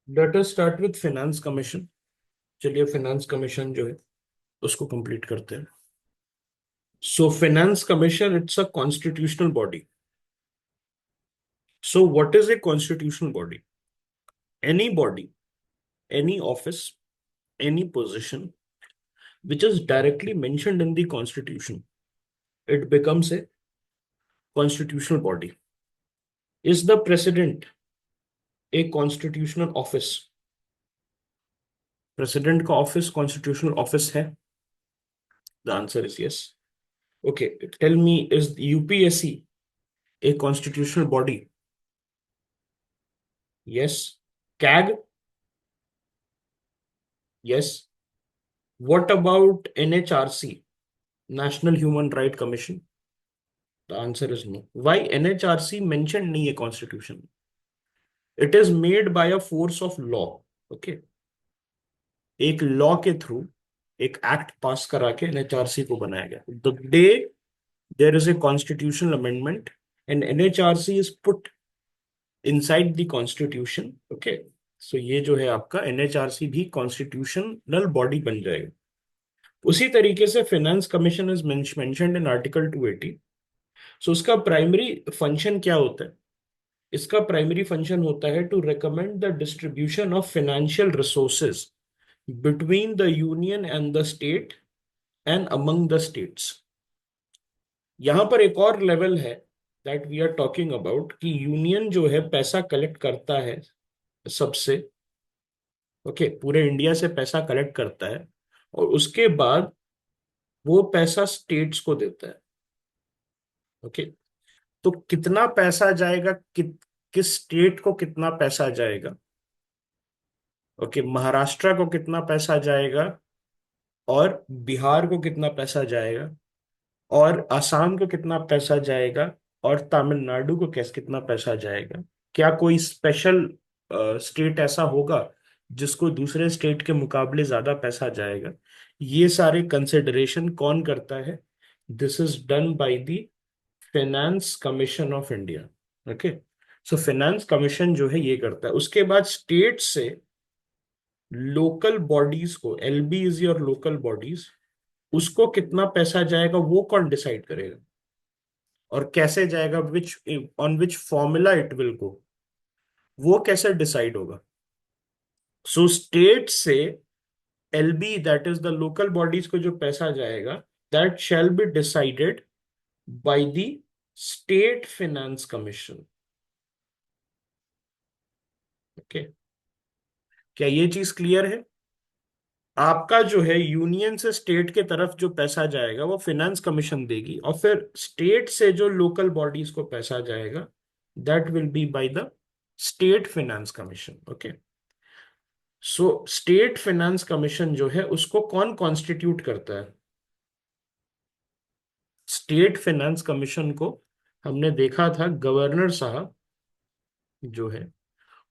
Let us start with finance commission. चलिए finance commission जो है उसको कंप्लीट करते हैं। So finance commission it's a constitutional body. So what is a constitutional body? Any body, any office, any position which is directly mentioned in the constitution, it becomes a constitutional body. Is the president a constitutional office? President का office constitutional office है? The answer is yes. Okay, tell me, is UPSC a constitutional body? Yes. CAG? Yes. What about NHRC, National Human Right Commission? The answer is no. Why NHRC mentioned नहीं है constitution? It is made by a force of law. Okay. एक law के थ्रू एक act pass करा के NHRC को बनाया गया। The day there is a constitutional amendment and NHRC is put inside the constitution. Okay, so ये जो है आपका एनएचआरसी भी कॉन्स्टिट्यूशनल बॉडी बन जाएगा। उसी तरीके से finance commission is mentioned in article 280। सो उसका प्राइमरी फंक्शन क्या होता है? इसका प्राइमरी फंक्शन होता है to recommend the distribution of financial resources between the union and the state and among the states। यहां पर एक और लेवल है that we are talking about कि यूनियन जो है पैसा कलेक्ट करता है सबसे। ओके, पूरे इंडिया से पैसा कलेक्ट करता है और उसके बाद वो पैसा स्टेट्स को देता है। ओके, तो कितना पैसा जाएगा, किस स्टेट को कितना पैसा जाएगा? ओके, महाराष्ट्र को कितना पैसा जाएगा और बिहार को कितना पैसा जाएगा और असम को कितना पैसा जाएगा और तमिलनाडु को कैसे कितना पैसा जाएगा? क्या कोई स्पेशल स्टेट ऐसा होगा जिसको दूसरे स्टेट के मुकाबले ज्यादा पैसा जाएगा? ये सारे कंसिडरेशन कौन करता है? This is done by the finance commission of India. Okay, so finance commission जो है ये करता है। उसके बाद स्टेट से लोकल बॉडीज को, एलबीज और लोकल बॉडीज, उसको कितना पैसा जाएगा वो कौन डिसाइड करेगा और कैसे जाएगा? Which on which formula it will go, वो कैसे डिसाइड होगा? सो स्टेट से LB, that is the local bodies को जो पैसा जाएगा, that shall be decided by the state finance commission. Okay, क्या ये चीज क्लियर है? आपका जो है यूनियन से स्टेट के तरफ जो पैसा जाएगा वो फाइनेंस कमीशन देगी और फिर स्टेट से जो लोकल बॉडीज को पैसा जाएगा that will be bye the state finance commission. Okay, so state finance commission जो है उसको कौन कॉन्स्टिट्यूट करता है? स्टेट फाइनेंस कमीशन को हमने देखा था गवर्नर साहब जो है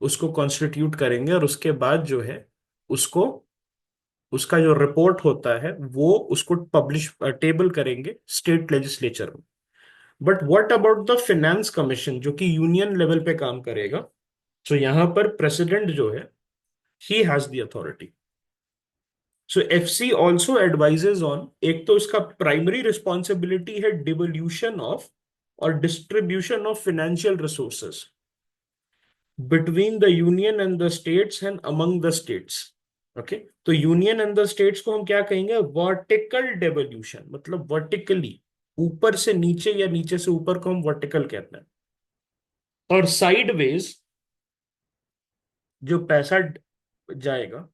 उसको कॉन्स्टिट्यूट करेंगे और उसके बाद जो है उसको, उसका जो रिपोर्ट होता है वो उसको पब्लिश टेबल करेंगे स्टेट लेजिस्लेचर में। But what about the finance commission जो कि यूनियन लेवल पे काम करेगा? सो यहां पर प्रेसिडेंट जो है he has the authority. So FC also advises on, एक तो इसका प्राइमरी रिस्पॉन्सिबिलिटी है डिवोल्यूशन ऑफ और distribution of financial resources between the union and the states and among the states. Okay, तो यूनियन एंड द स्टेट्स को हम क्या कहेंगे? वर्टिकल डेवोल्यूशन, मतलब वर्टिकली ऊपर से नीचे या नीचे से ऊपर को हम वर्टिकल कहते हैं। और साइडवेज जो पैसा जाएगा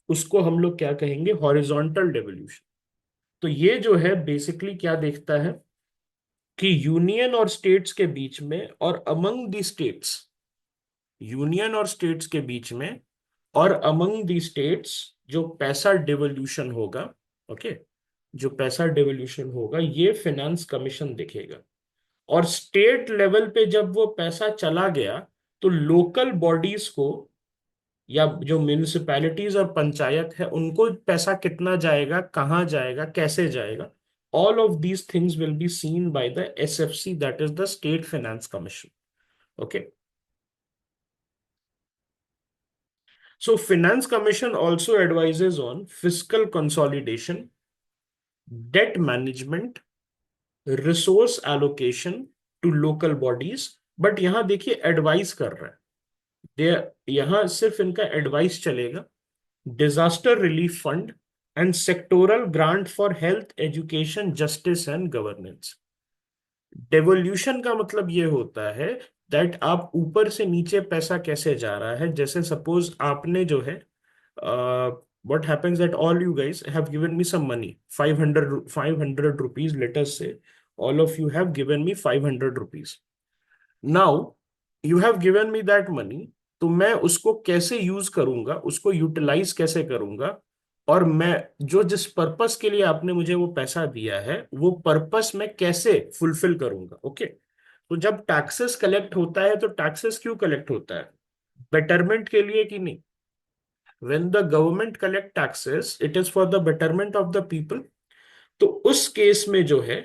उसको हम लोग क्या कहेंगे? Horizontal devolution. तो ये जो है बेसिकली क्या देखता है कि यूनियन और स्टेट्स के बीच में और अमंग द स्टेट्स, यूनियन और स्टेट्स के बीच में और अमंग द स्टेट्स जो पैसा डिवोल्यूशन होगा, ओके, जो पैसा डिवोल्यूशन होगा ये फाइनेंस कमीशन देखेगा। और स्टेट लेवल पे जब वो पैसा चला गया तो लोकल बॉडीज को या जो म्यूनिसिपैलिटीज और पंचायत है उनको पैसा कितना जाएगा, कहाँ जाएगा, कैसे जाएगा, all of these things will be seen by the SFC, that is the state finance commission. Okay, So Finance Commission also advises on fiscal consolidation, debt management, resource allocation to local bodies. But यहां देखिए advice कर रहा है, यहां सिर्फ इनका advice चलेगा। Disaster relief fund and sectoral grant for health education justice and governance. Devolution का मतलब ये होता है दैट आप ऊपर से नीचे पैसा कैसे जा रहा है। जैसे सपोज आपने जो है, what happens that all you guys have given me some money, 500 rupees, let us say all of you have given me 500 rupees. Now you have given me that money, तो मैं उसको कैसे यूज करूंगा, उसको utilise कैसे करूंगा, और मैं जो जिस पर्पस के लिए आपने मुझे वो पैसा दिया है वो पर्पस मैं कैसे फुलफिल करूंगा। ओके, तो जब टैक्सेस कलेक्ट होता है तो टैक्सेस क्यों कलेक्ट होता है? बेटरमेंट के लिए कि नहीं? when the government collect taxes it is for the betterment of the people। तो उस केस में जो है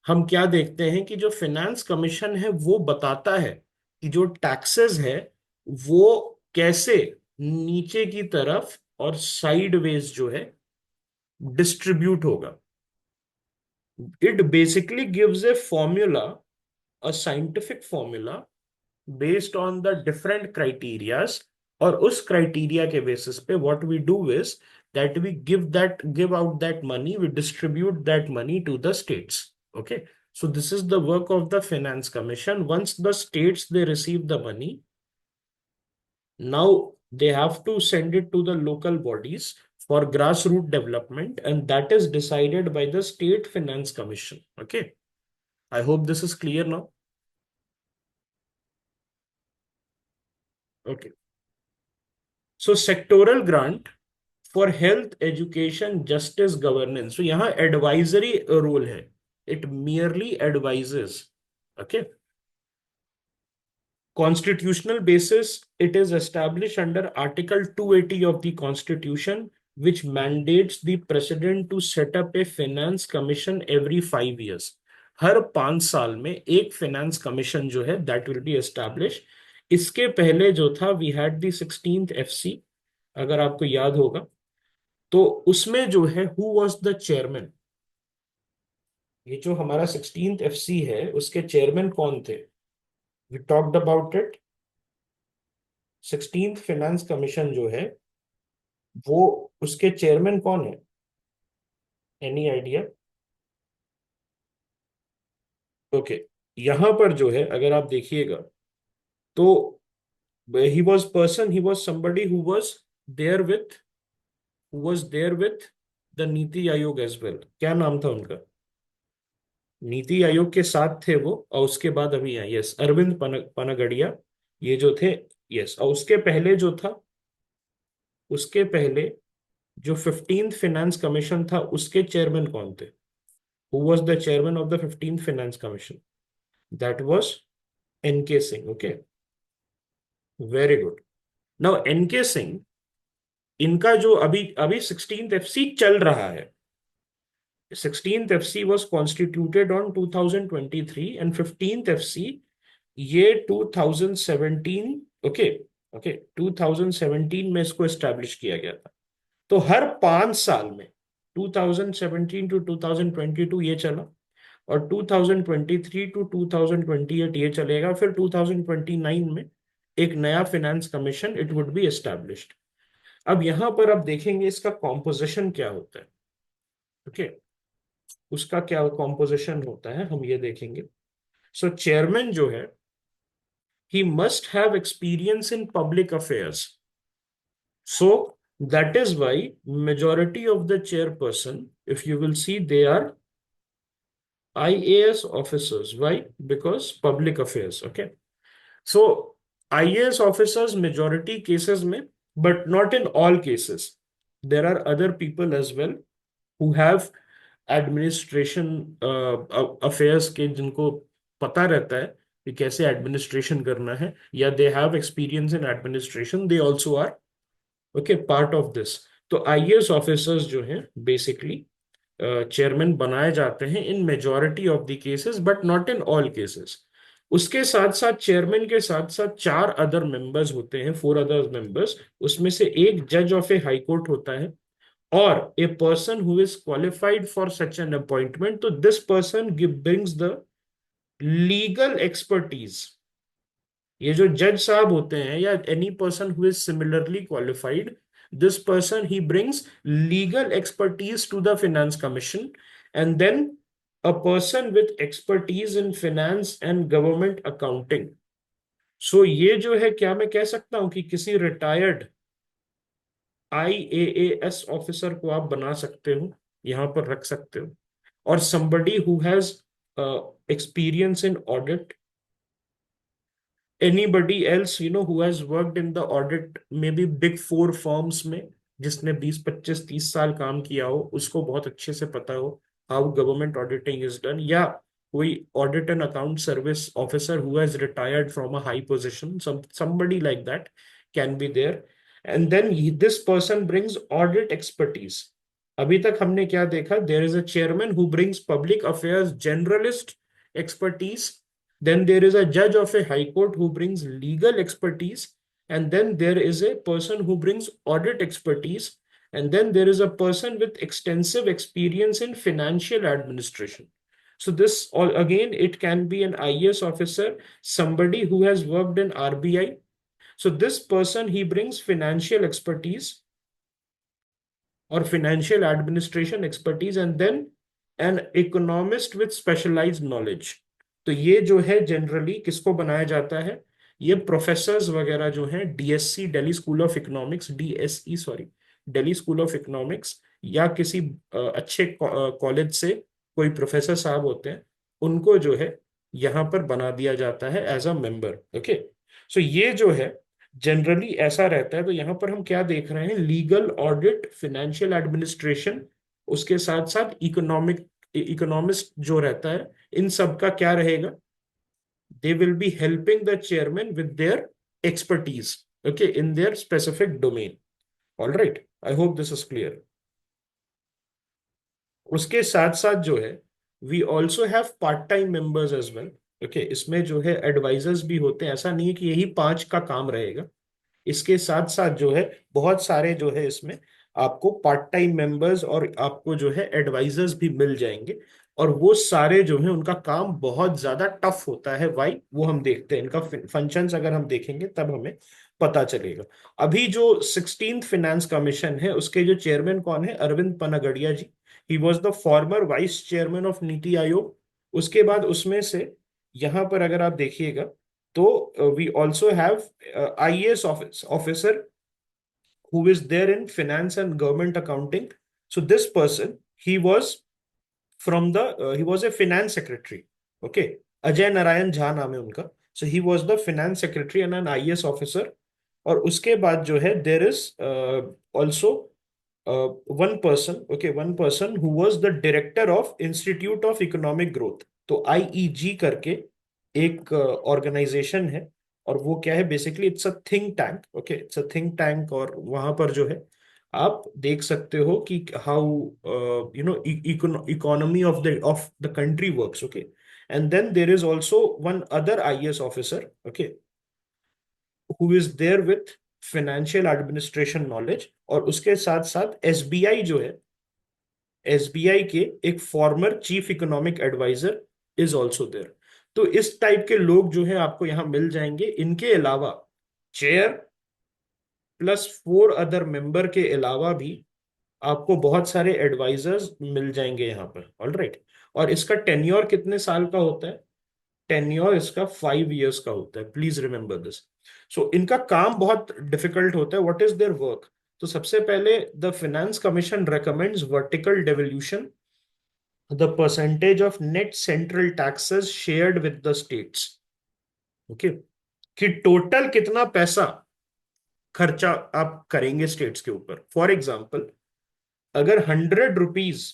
हम क्या देखते हैं कि जो फाइनेंस कमीशन है वो बताता है कि जो टैक्सेस है वो कैसे नीचे की तरफ और साइडवेज जो है डिस्ट्रीब्यूट होगा। It basically gives a formula, a scientific formula based on the different criterias. और उस क्राइटेरिया के बेसिस पे what we do is that we give out that money, we distribute that money to the states. Okay, so this is the work of the finance commission. Once the states they receive the money, now they have to send it to the local bodies for grassroots development, and that is decided by the state finance commission. Okay, I hope this is clear now. Okay, so sectoral grant for health education justice governance, तो यहां advisory role है, it merely advises. Okay, constitutional basis it is established under article 280 of the constitution which mandates the president to set up a finance commission every 5 years। हर 5 साल में एक finance commission जो है that will be established। इसके पहले जो था we had the 16th FC, अगर आपको याद होगा, तो उसमें जो है हु वाज द चेयरमैन, ये जो हमारा 16th एफसी है उसके चेयरमैन कौन थे? We talked about it. 16th finance commission जो है वो उसके चेयरमैन कौन है? Any idea? ओके, यहां पर जो है अगर आप देखिएगा तो he was somebody who was there with the NITI Aayog as well. क्या नाम था उनका? नीति आयोग के साथ थे वो, और उसके बाद अभी यहाँ यस अरविंद पनगड़िया ये जो थे। यस, और उसके पहले जो था, उसके पहले जो 15th फाइनेंस कमीशन था उसके चेयरमैन कौन थे? Who was the chairman of the 15th finance commission? That was N K Singh. Okay, very good. Now N K Singh, इनका जो अभी अभी 16th एफसी चल रहा है, 16th FC was constituted on 2023 and 15th FC ये 2017। ओके, ओके 2017 में इसको एस्टेब्लिश किया गया था। तो हर 5 साल में 2017 टू 2022 ये चला, और 2023 टू 2028 ये चलेगा, फिर 2029 में एक नया finance commission it would be established. अब यहां पर आप देखेंगे इसका कॉम्पोजिशन क्या होता है। ओके, उसका क्या कॉम्पोजिशन होता है हम ये देखेंगे। सो चेयरमैन जो है he must have experience in public affairs. So that is why majority of the chairperson, if you will see, they are IAS officers. Why? Because public affairs. Okay. So IAS officers majority cases में, but not in all cases. There are other people as well who have administration affairs के, जिनको पता रहता है कि कैसे administration करना है, या they have experience in administration, they also are okay part of this. तो आईएएस ऑफिसर्स जो हैं बेसिकली चेयरमैन बनाए जाते हैं in majority of the cases but not in all cases. उसके साथ साथ चेयरमैन के साथ साथ चार अदर मेंबर्स होते हैं, फोर अदर मेंबर्स। उसमें से एक जज ऑफ ए हाई कोर्ट होता है और a person who is qualified for such an appointment. तो this person brings the legal expertise. ये जो जज साहब होते हैं या any person who is similarly qualified, this person he brings legal expertise to the finance commission. And then a person with expertise in finance and government accounting. So ये जो है, क्या मैं कह सकता हूं कि किसी रिटायर्ड IAAS ऑफिसर को आप बना सकते हो, यहां पर रख सकते हो। और somebody who has experience in audit, anybody else who has worked in the audit, maybe big four firms में, जिसने 20 25 30 साल काम किया हो, उसको बहुत अच्छे से पता हो how government auditing is done. या कोई audit and account service officer who has retired from a high position, somebody like that can be there। and then this person brings audit expertise। अभी तक हमने क्या देखा, there is a chairman who brings public affairs generalist expertise, then there is a judge of a high court who brings legal expertise, and then there is a person who brings audit expertise, and then there is a person with extensive experience in financial administration। So this all again, it can be an IAS officer, somebody who has worked in RBI। So this person, he brings financial expertise or financial administration expertise, and then an economist with specialized knowledge। तो ये जो है generally किसको बनाया जाता है, ये professors वगैरह जो हैं, DSC, Delhi school of economics, DSE sorry, Delhi school of economics, या किसी अच्छे कॉलेज से कोई प्रोफेसर साहब होते हैं, उनको जो है यहाँ पर बना दिया जाता है as a member. Okay, so ये जो है जनरली ऐसा रहता है। तो यहां पर हम क्या देख रहे हैं, लीगल, ऑडिट, फाइनेंशियल एडमिनिस्ट्रेशन, उसके साथ साथ इकोनॉमिस्ट जो रहता है, इन सब का क्या रहेगा, they will be helping the chairman with their expertise, okay, in their specific domain. All right, I hope this is clear. उसके साथ साथ जो है, we also have part time members as well. Okay, इसमें जो है एडवाइजर्स भी होते हैं, ऐसा नहीं है कि यही पांच का काम रहेगा। इसके साथ साथ जो है बहुत सारे जो है इसमें आपको पार्ट टाइम मेंबर्स और आपको जो है एडवाइजर्स भी मिल जाएंगे। और वो सारे जो है उनका काम बहुत ज्यादा टफ होता है। वाई, वो हम देखते हैं, इनका फंक्शंस अगर हम देखेंगे तब हमें पता चलेगा। अभी जो 16th फिनेंस कमीशन है, उसके जो चेयरमैन कौन है, Arvind Panagariya ji. He was the former vice chairman of Niti Aayog. उसके बाद उसमें से यहां पर अगर आप देखिएगा, तो we also have IAS officer who is there in finance and government accounting। So this person, he was from the he was a finance secretary। Okay, Ajay Narayan Jha नाम है उनका। So he was the finance secretary and an IAS officer। और उसके बाद जो है, there is also one person who was the director of Institute of Economic Growth। तो IEG करके एक ऑर्गेनाइजेशन है, और वो क्या है, basically it's a think tank. Okay, it's a think tank. और वहां पर जो है आप देख सकते हो कि how economy of the country works. Okay, and then there is also one other IAS officer, okay, who is there with financial administration knowledge. और उसके साथ साथ SBI जो है, SBI के एक former chief economic adviser is also there. तो इस टाइप के लोग जो है आपको यहां मिल जाएंगे। इनके अलावा chair plus four other member के अलावा भी आपको बहुत सारे एडवाइजर्स मिल जाएंगे यहाँ पर। ऑल राइट, और इसका टेन्योर कितने साल का होता है, टेन्योर इसका 5 years का होता है। Please remember this. सो इनका काम बहुत डिफिकल्ट होता है। व्हाट इज देयर वर्क, तो सबसे पहले the finance commission recommends vertical devolution, the percentage of net central taxes shared with the states. Okay, कि टोटल कितना पैसा खर्चा आप करेंगे स्टेट्स के ऊपर। फॉर एग्जाम्पल, अगर 100 rupees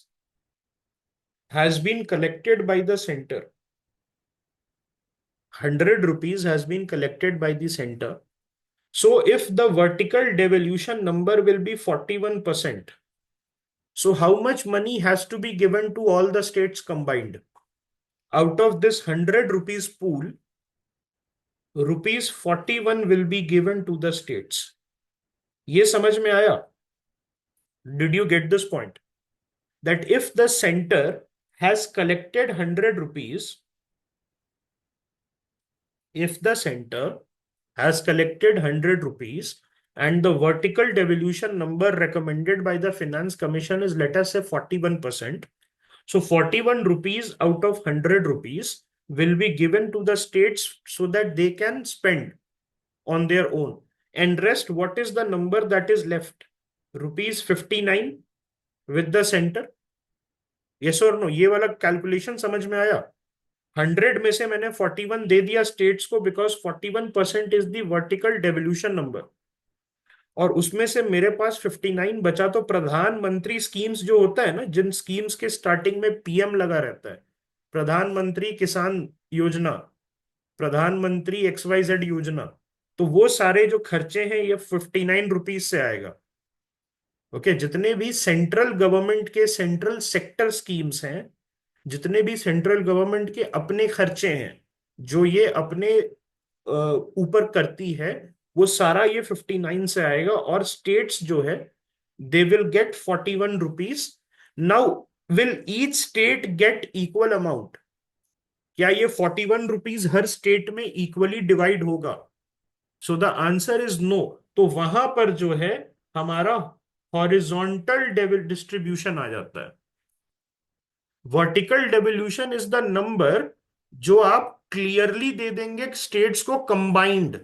has been collected by the center, 100 rupees has been collected by the center, so if the vertical devolution number will be 41%, so how much money has to be given to all the states combined out of this 100 rupees pool? ₹41 will be given to the states. ये समझ में आया? Did you get this point? That if the center has collected 100 rupees, if the center has collected 100 rupees and the vertical devolution number recommended by the Finance Commission is, let us say, 41%. So 41 rupees out of 100 rupees will be given to the states so that they can spend on their own. And rest, what is the number that is left? Rupees 59 with the center. Yes or no? ये वाला calculation समझ में आया? 100 में से मैंने 41 दे दिया states को because 41% is the vertical devolution number, और उसमें से मेरे पास 59 बचा। तो प्रधानमंत्री स्कीम्स जो होता है ना, जिन स्कीम्स के स्टार्टिंग में पीएम लगा रहता है, प्रधानमंत्री किसान योजना, प्रधानमंत्री XYZ योजना, तो वो सारे जो खर्चे हैं ये 59 रुपीज से आएगा। ओके, जितने भी सेंट्रल गवर्नमेंट के सेंट्रल सेक्टर स्कीम्स हैं, जितने भी सेंट्रल गवर्नमेंट के अपने खर्चे हैं जो ये अपने ऊपर करती है, वो सारा ये 59 से आएगा, और स्टेट्स जो है they will get 41 rupees. Now will each state get equal amount? क्या ये 41 रुपीज हर स्टेट में इक्वली डिवाइड होगा? So the answer is no. तो वहां पर जो है हमारा हॉरिजॉन्टल डिस्ट्रीब्यूशन आ जाता है। Vertical devolution is the number जो आप क्लियरली दे देंगे स्टेट्स को कंबाइंड।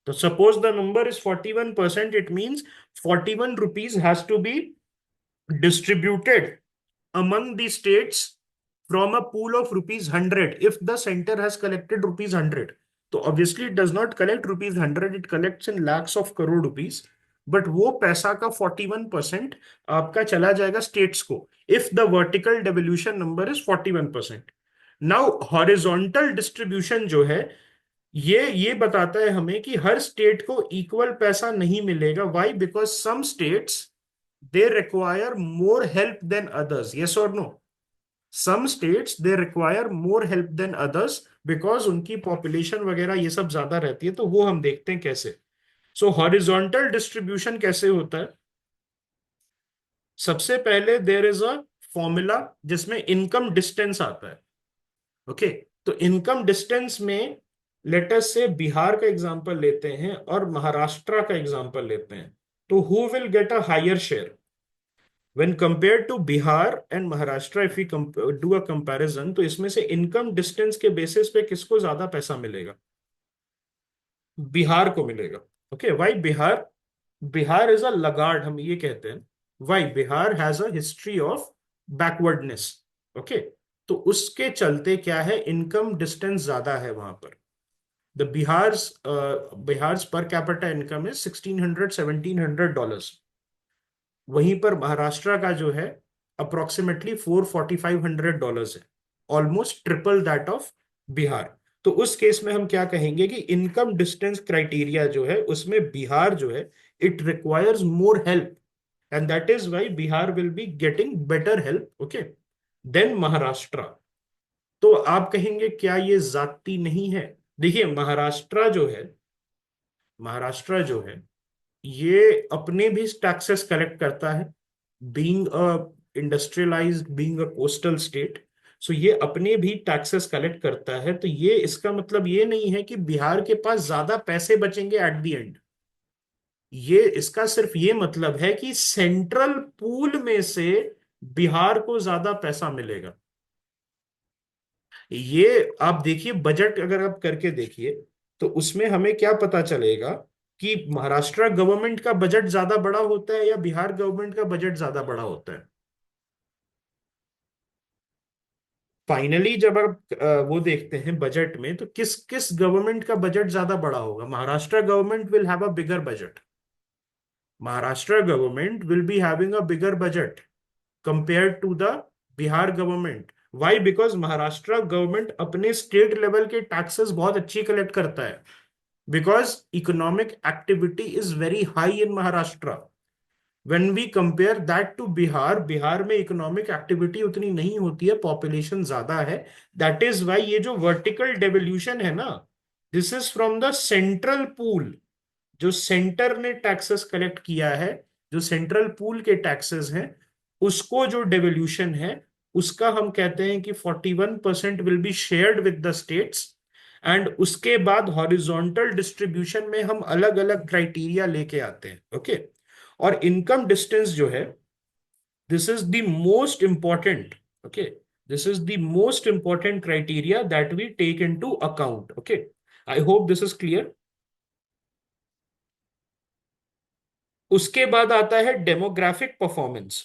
तो suppose the number is 41%, it means 41 rupees has to be distributed among the states from a pool of rupees 100 if the center has collected rupees 100. तो obviously it does not collect rupees 100, it collects in lakhs of crore rupees, but वो पैसा का 41% आपका चला जाएगा states को if the vertical devolution number is 41%। Now horizontal distribution जो है ये बताता है हमें कि हर स्टेट को इक्वल पैसा नहीं मिलेगा। Why? Because some states they require more help than others. Yes और no? Some states they require more help than others because उनकी पॉपुलेशन वगैरह ये सब ज्यादा रहती है। तो वो हम देखते हैं कैसे। सो हॉरिजॉन्टल डिस्ट्रीब्यूशन कैसे होता है? सबसे पहले देयर इज अ फॉर्मूला जिसमें इनकम डिस्टेंस आता है। ओके, तो इनकम डिस्टेंस में लेट अस से बिहार का एग्जांपल लेते हैं और महाराष्ट्र का एग्जांपल लेते हैं, तो who will get a higher share when compared to Bihar and Maharashtra? If you do a comparison, तो इसमें से इनकम डिस्टेंस के बेसिस पे किसको ज्यादा पैसा मिलेगा? बिहार को मिलेगा। Okay, why Bihar? Bihar is a laggard, हम ये कहते हैं। Why? Bihar has a history of backwardness. Okay, तो उसके चलते क्या है, इनकम डिस्टेंस ज्यादा है वहां पर। The Bihar's per capita income is $1,600-1,700। वहीं पर महाराष्ट्र का जो है अप्रोक्सीमेटली $4,400-500 है, almost triple that of Bihar. तो उस केस में हम क्या कहेंगे कि इनकम डिस्टेंस क्राइटेरिया जो है उसमें बिहार जो है it requires more help, and that is why Bihar will be getting better help, okay, then Maharashtra. तो आप कहेंगे क्या ये जाति नहीं है? देखिए, महाराष्ट्र जो है ये अपने भी टैक्सेस कलेक्ट करता है, being a industrialized, being a coastal state. So ये अपने भी टैक्सेस कलेक्ट करता है। तो ये इसका मतलब ये नहीं है कि बिहार के पास ज्यादा पैसे बचेंगे एट द एंड। ये इसका सिर्फ ये मतलब है कि सेंट्रल पूल में से बिहार को ज्यादा पैसा मिलेगा। ये आप देखिए, बजट अगर आप करके देखिए तो उसमें हमें क्या पता चलेगा कि महाराष्ट्र गवर्नमेंट का बजट ज्यादा बड़ा होता है या बिहार गवर्नमेंट का बजट ज्यादा बड़ा होता है। फाइनली जब आप वो देखते हैं बजट में, तो किस किस गवर्नमेंट का बजट ज्यादा बड़ा होगा? Maharashtra government will have a bigger budget. Maharashtra government will be having a bigger budget compared to the Bihar government. Why? Because Maharashtra government अपने स्टेट लेवल के टैक्सेस बहुत अच्छी कलेक्ट करता है, because economic activity is very high in Maharashtra. When we compare that to Bihar, Bihar में economic activity उतनी नहीं होती है, पॉपुलेशन ज्यादा है। दैट इज वाई ये जो वर्टिकल डेवोल्यूशन है ना, this is from the central pool, जो सेंटर ने टैक्सेस कलेक्ट किया है, जो सेंट्रल पूल के टैक्सेस हैं, उसको जो डेवोल्यूशन है, उसका हम कहते हैं कि 41% will be shared with the states. And उसके बाद हॉरिजॉन्टल डिस्ट्रीब्यूशन में हम अलग अलग क्राइटेरिया लेके आते हैं। ओके। और इनकम डिस्टेंस जो है, this is the most important, okay, this is the most important criteria that we take into account। okay, I hope this is clear। उसके बाद आता है demographic performance.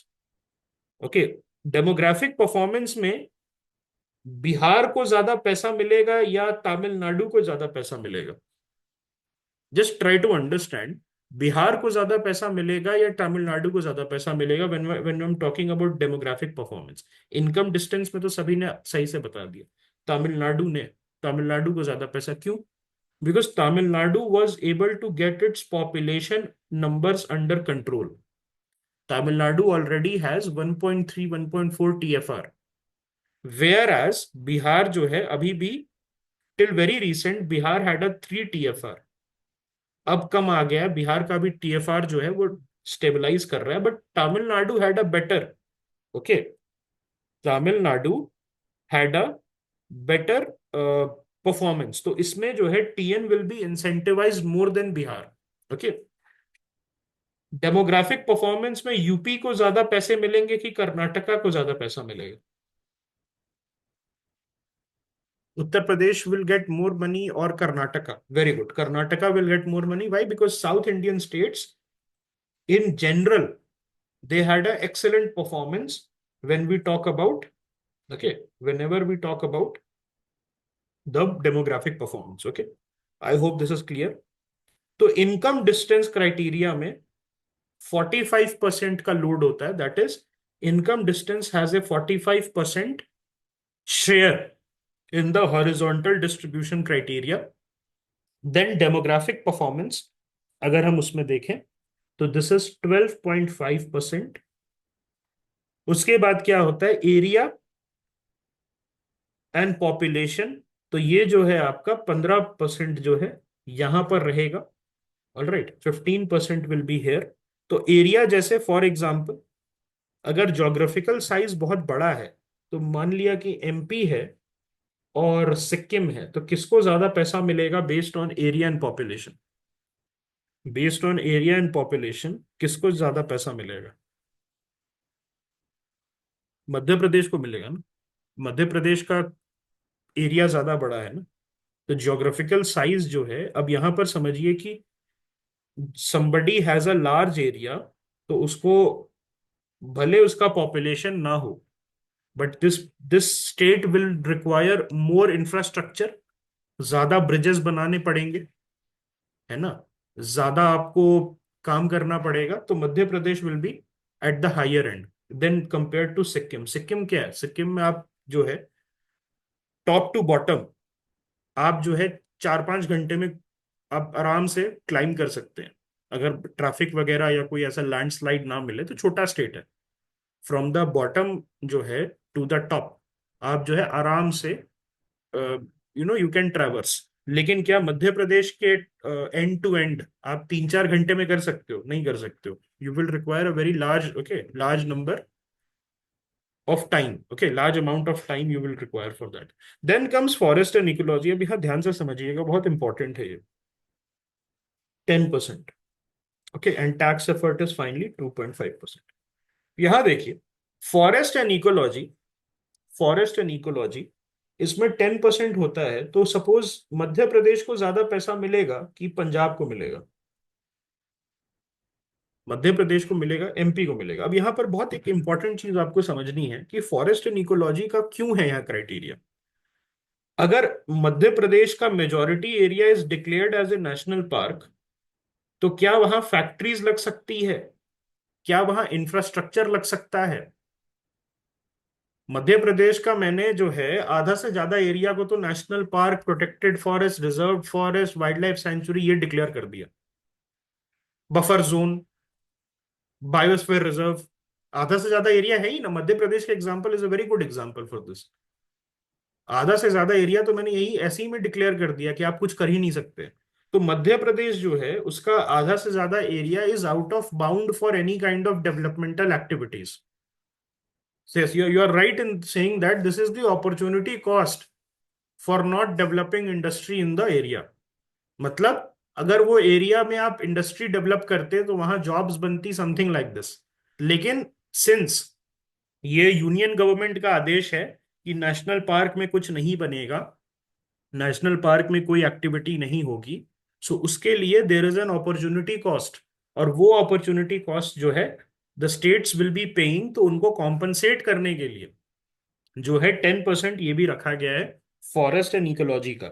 Okay. Demographic performance में बिहार को ज्यादा पैसा मिलेगा या तमिलनाडु को ज्यादा पैसा मिलेगा? Just try to understand. Bihar को ज्यादा पैसा मिलेगा या तमिलनाडु को ज्यादा पैसा मिलेगा when I am talking about demographic performance? Income distance में तो सभी ने सही से बता दिया। तमिलनाडु को ज्यादा पैसा क्यों? Because Tamil Nadu was able to get its population numbers under control. Tamil Nadu already has 1.3 1.4 TFR, whereas Bihar जो है अभी भी, till very recent Bihar had a 3 TFR। अब कम आ गया है बिहार का भी TFR जो है, वो स्टेबलाइज कर रहा है, but Tamil Nadu had a better, okay, Tamil Nadu had a better performance. तो इसमें जो है TN will be incentivise more than Bihar. Okay. Demographic performance में यूपी को ज्यादा पैसे मिलेंगे कि कर्नाटका को ज्यादा पैसा मिलेगा? Uttar Pradesh will get more money और Karnataka, very good, Karnataka will get more money. Why? Because south Indian states in general, they had an excellent performance when we talk about, okay, whenever we talk about the demographic performance। okay, I hope this is clear। तो income distance criteria में 45% का load होता है, that is income distance has a 45% share in the horizontal distribution criteria. Then demographic performance अगर हम उसमें देखें तो दिस इज 12.5%। उसके बाद क्या होता है? Area and population. तो ये जो है आपका 15% जो है यहां पर रहेगा। All right, 15% will be here. तो एरिया जैसे फॉर एग्जाम्पल, अगर ज्योग्राफिकल साइज बहुत बड़ा है, तो मान लिया कि MP है और सिक्किम है, तो किसको ज्यादा पैसा मिलेगा based on area and population? Based on area and population किसको ज्यादा पैसा मिलेगा? मध्य प्रदेश को मिलेगा ना। मध्य प्रदेश का एरिया ज्यादा बड़ा है ना। तो ज्योग्राफिकल साइज जो है, अब यहां पर समझिए कि somebody has a large area, तो उसको भले उसका पॉपुलेशन ना हो, but this state will require more infrastructure, ज्यादा ब्रिजेस बनाने पड़ेंगे, है ना, ज्यादा आपको काम करना पड़ेगा। तो Madhya Pradesh will be at the higher and then compare to Sikkim. Sikkim क्या है? सिक्किम में आप जो है टॉप टू बॉटम, आप जो है 4-5 घंटे में आप आराम से क्लाइम कर सकते हैं, अगर ट्रैफिक वगैरह या कोई ऐसा लैंडस्लाइड ना मिले तो। छोटा स्टेट है, फ्रॉम द बॉटम जो है टू द टॉप आप जो है आराम से यू कैन ट्रैवर्स। लेकिन क्या मध्य प्रदेश के एंड टू एंड आप 3-4 घंटे में कर सकते हो? नहीं कर सकते हो। You will require a very large, okay, large number of time, okay, large amount of time you will require for that. Then comes forest and ecology. अभी हाँ ध्यान से समझिएगा, बहुत इंपॉर्टेंट है ये। 10%, okay, and tax effort is finally 2.5%। यहां देखिए, forest and ecology, forest and ecology इसमें 10% होता है। तो सपोज मध्य प्रदेश को ज्यादा पैसा मिलेगा कि पंजाब को मिलेगा? मध्य प्रदेश को मिलेगा, MP को मिलेगा। अब यहाँ पर बहुत एक इंपॉर्टेंट चीज आपको समझनी है कि फॉरेस्ट एंड इकोलॉजी का क्यों है यहाँ क्राइटेरिया। अगर मध्य प्रदेश का majority area is declared as a national park, तो क्या वहां फैक्ट्रीज लग सकती है? क्या वहां इंफ्रास्ट्रक्चर लग सकता है? मध्य प्रदेश का मैंने जो है आधा से ज्यादा एरिया को तो national park, protected forest, reserve forest, wild life sanctuary ये डिक्लेयर कर दिया। बफर जोन, बायोस्फीयर रिजर्व, आधा से ज्यादा एरिया है ही ना। मध्य प्रदेश का example is a very good example for this. आधा से ज्यादा एरिया तो मैंने यही ऐसे ही में डिक्लेयर कर दिया कि आप कुछ कर ही नहीं सकते। तो मध्य प्रदेश जो है उसका आधा से ज्यादा area is out of bound for any kind of developmental activities. Yes, you are right in saying that this is the opportunity cost for not developing industry in the area। मतलब अगर वो एरिया में आप industry develop करते तो वहां jobs बनती something like this. लेकिन सिंस ये यूनियन गवर्नमेंट का आदेश है कि नेशनल पार्क में कुछ नहीं बनेगा, नेशनल पार्क में कोई एक्टिविटी नहीं होगी, सो उसके लिए there is an opportunity cost. और वो अपॉर्चुनिटी कॉस्ट जो है the states will be paying, तो उनको कॉम्पनसेट करने के लिए जो है 10% ये भी रखा गया है फॉरेस्ट एंड इकोलॉजी का।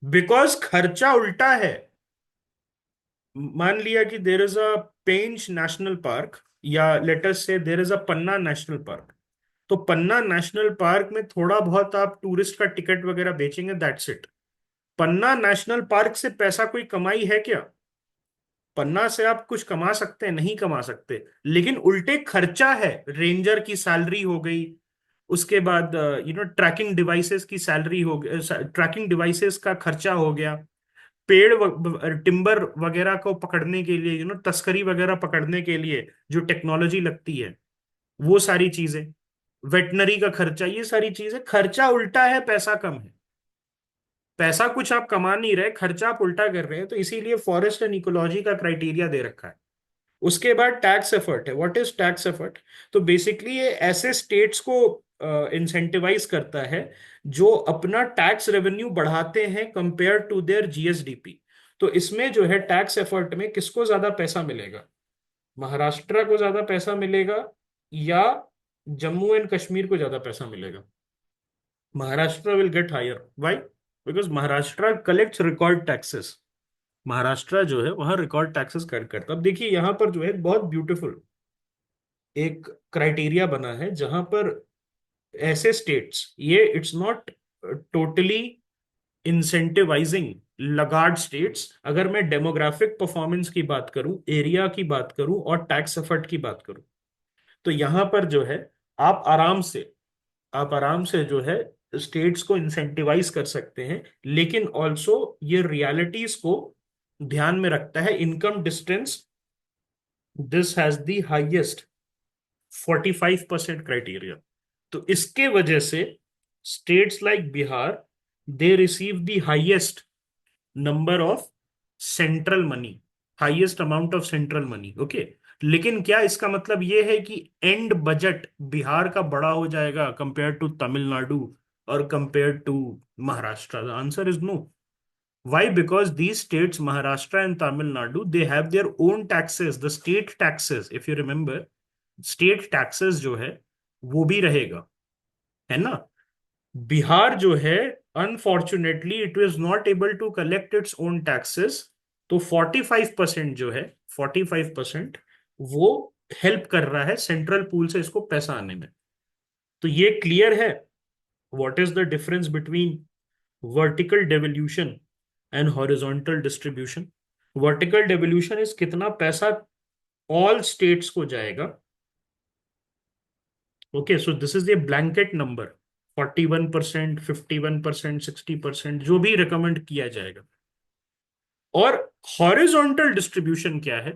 बिकॉज खर्चा उल्टा है। मान लिया कि there is a Pench national park, या लेट अस से there is a Panna national park. तो पन्ना नेशनल पार्क में थोड़ा बहुत आप टूरिस्ट का टिकट वगैरह बेचेंगे, that's it. Panna national park से पैसा कोई कमाई है क्या? पन्ना से आप कुछ कमा सकते हैं? नहीं कमा सकते। लेकिन उल्टे खर्चा है, रेंजर की सैलरी हो गई, उसके बाद ट्रैकिंग डिवाइसेस की सैलरी हो गई, ट्रैकिंग डिवाइसेस का खर्चा हो गया, पेड़ टिम्बर वगैरह को पकड़ने के लिए, तस्करी वगैरह पकड़ने के लिए जो टेक्नोलॉजी लगती है, वो सारी चीजें, वेटनरी का खर्चा, ये सारी चीजें। खर्चा उल्टा है, पैसा कम है। पैसा कुछ आप कमा नहीं रहे, खर्चा आप उल्टा कर रहे हैं, तो इसीलिए फॉरेस्ट एंड इकोलॉजी का क्राइटेरिया दे रखा है। उसके बाद टैक्स एफर्ट है। What is tax effort? तो बेसिकली ये ऐसे स्टेट्स को इंसेंटिवाइज करता है जो अपना टैक्स रेवेन्यू बढ़ाते हैं कंपेयर टू देयर जीएसडीपी। तो इसमें जो है टैक्स एफर्ट में किसको ज्यादा पैसा मिलेगा? महाराष्ट्र को ज्यादा पैसा मिलेगा या जम्मू एंड कश्मीर को ज्यादा पैसा मिलेगा? Maharashtra will get higher. Why? Because Maharashtra collects record taxes. Maharashtra जो है वहां रिकॉर्ड टैक्सेस कलेक्ट करता है। अब देखिए यहाँ पर जो है बहुत ब्यूटीफुल एक क्राइटेरिया बना है जहां पर ऐसे स्टेट्स, ये it's not totally incentivising Lagarde states. अगर मैं डेमोग्राफिक परफॉर्मेंस की बात करूं, एरिया की बात करूं और टैक्स एफर्ट की बात करूं, तो यहां पर जो है आप आराम से आप आराम से जो है स्टेट्स को इंसेंटिवाइज कर सकते हैं। लेकिन ऑल्सो ये रियलिटीज को ध्यान में रखता है। Income distance, this has the highest 45% criteria. तो इसके वजह से states like Bihar, they receive the highest number of central money, highest amount of central money. Okay, लेकिन क्या इसका मतलब यह है कि एंड बजट बिहार का बड़ा हो जाएगा कंपेयर टू तमिलनाडु और compare to Maharashtra? The answer is no. Why? Because these states, Maharashtra and Tamil Nadu, they have their own taxes, the state taxes. If you remember, state taxes जो है वो भी रहेगा, है ना? बिहार जो है unfortunately it was not able to collect its own taxes. तो 45% जो है, 45% वो हेल्प कर रहा है सेंट्रल पूल से इसको पैसा आने में। तो ये क्लियर है what is the difference between vertical devolution and horizontal distribution. Vertical devolution is कितना पैसा ऑल स्टेट्स को जाएगा। Okay, so this is a blanket number, 41%, 51%, 60%, जो भी रिकमेंड किया जाएगा। और हॉरिजॉन्टल डिस्ट्रीब्यूशन क्या है?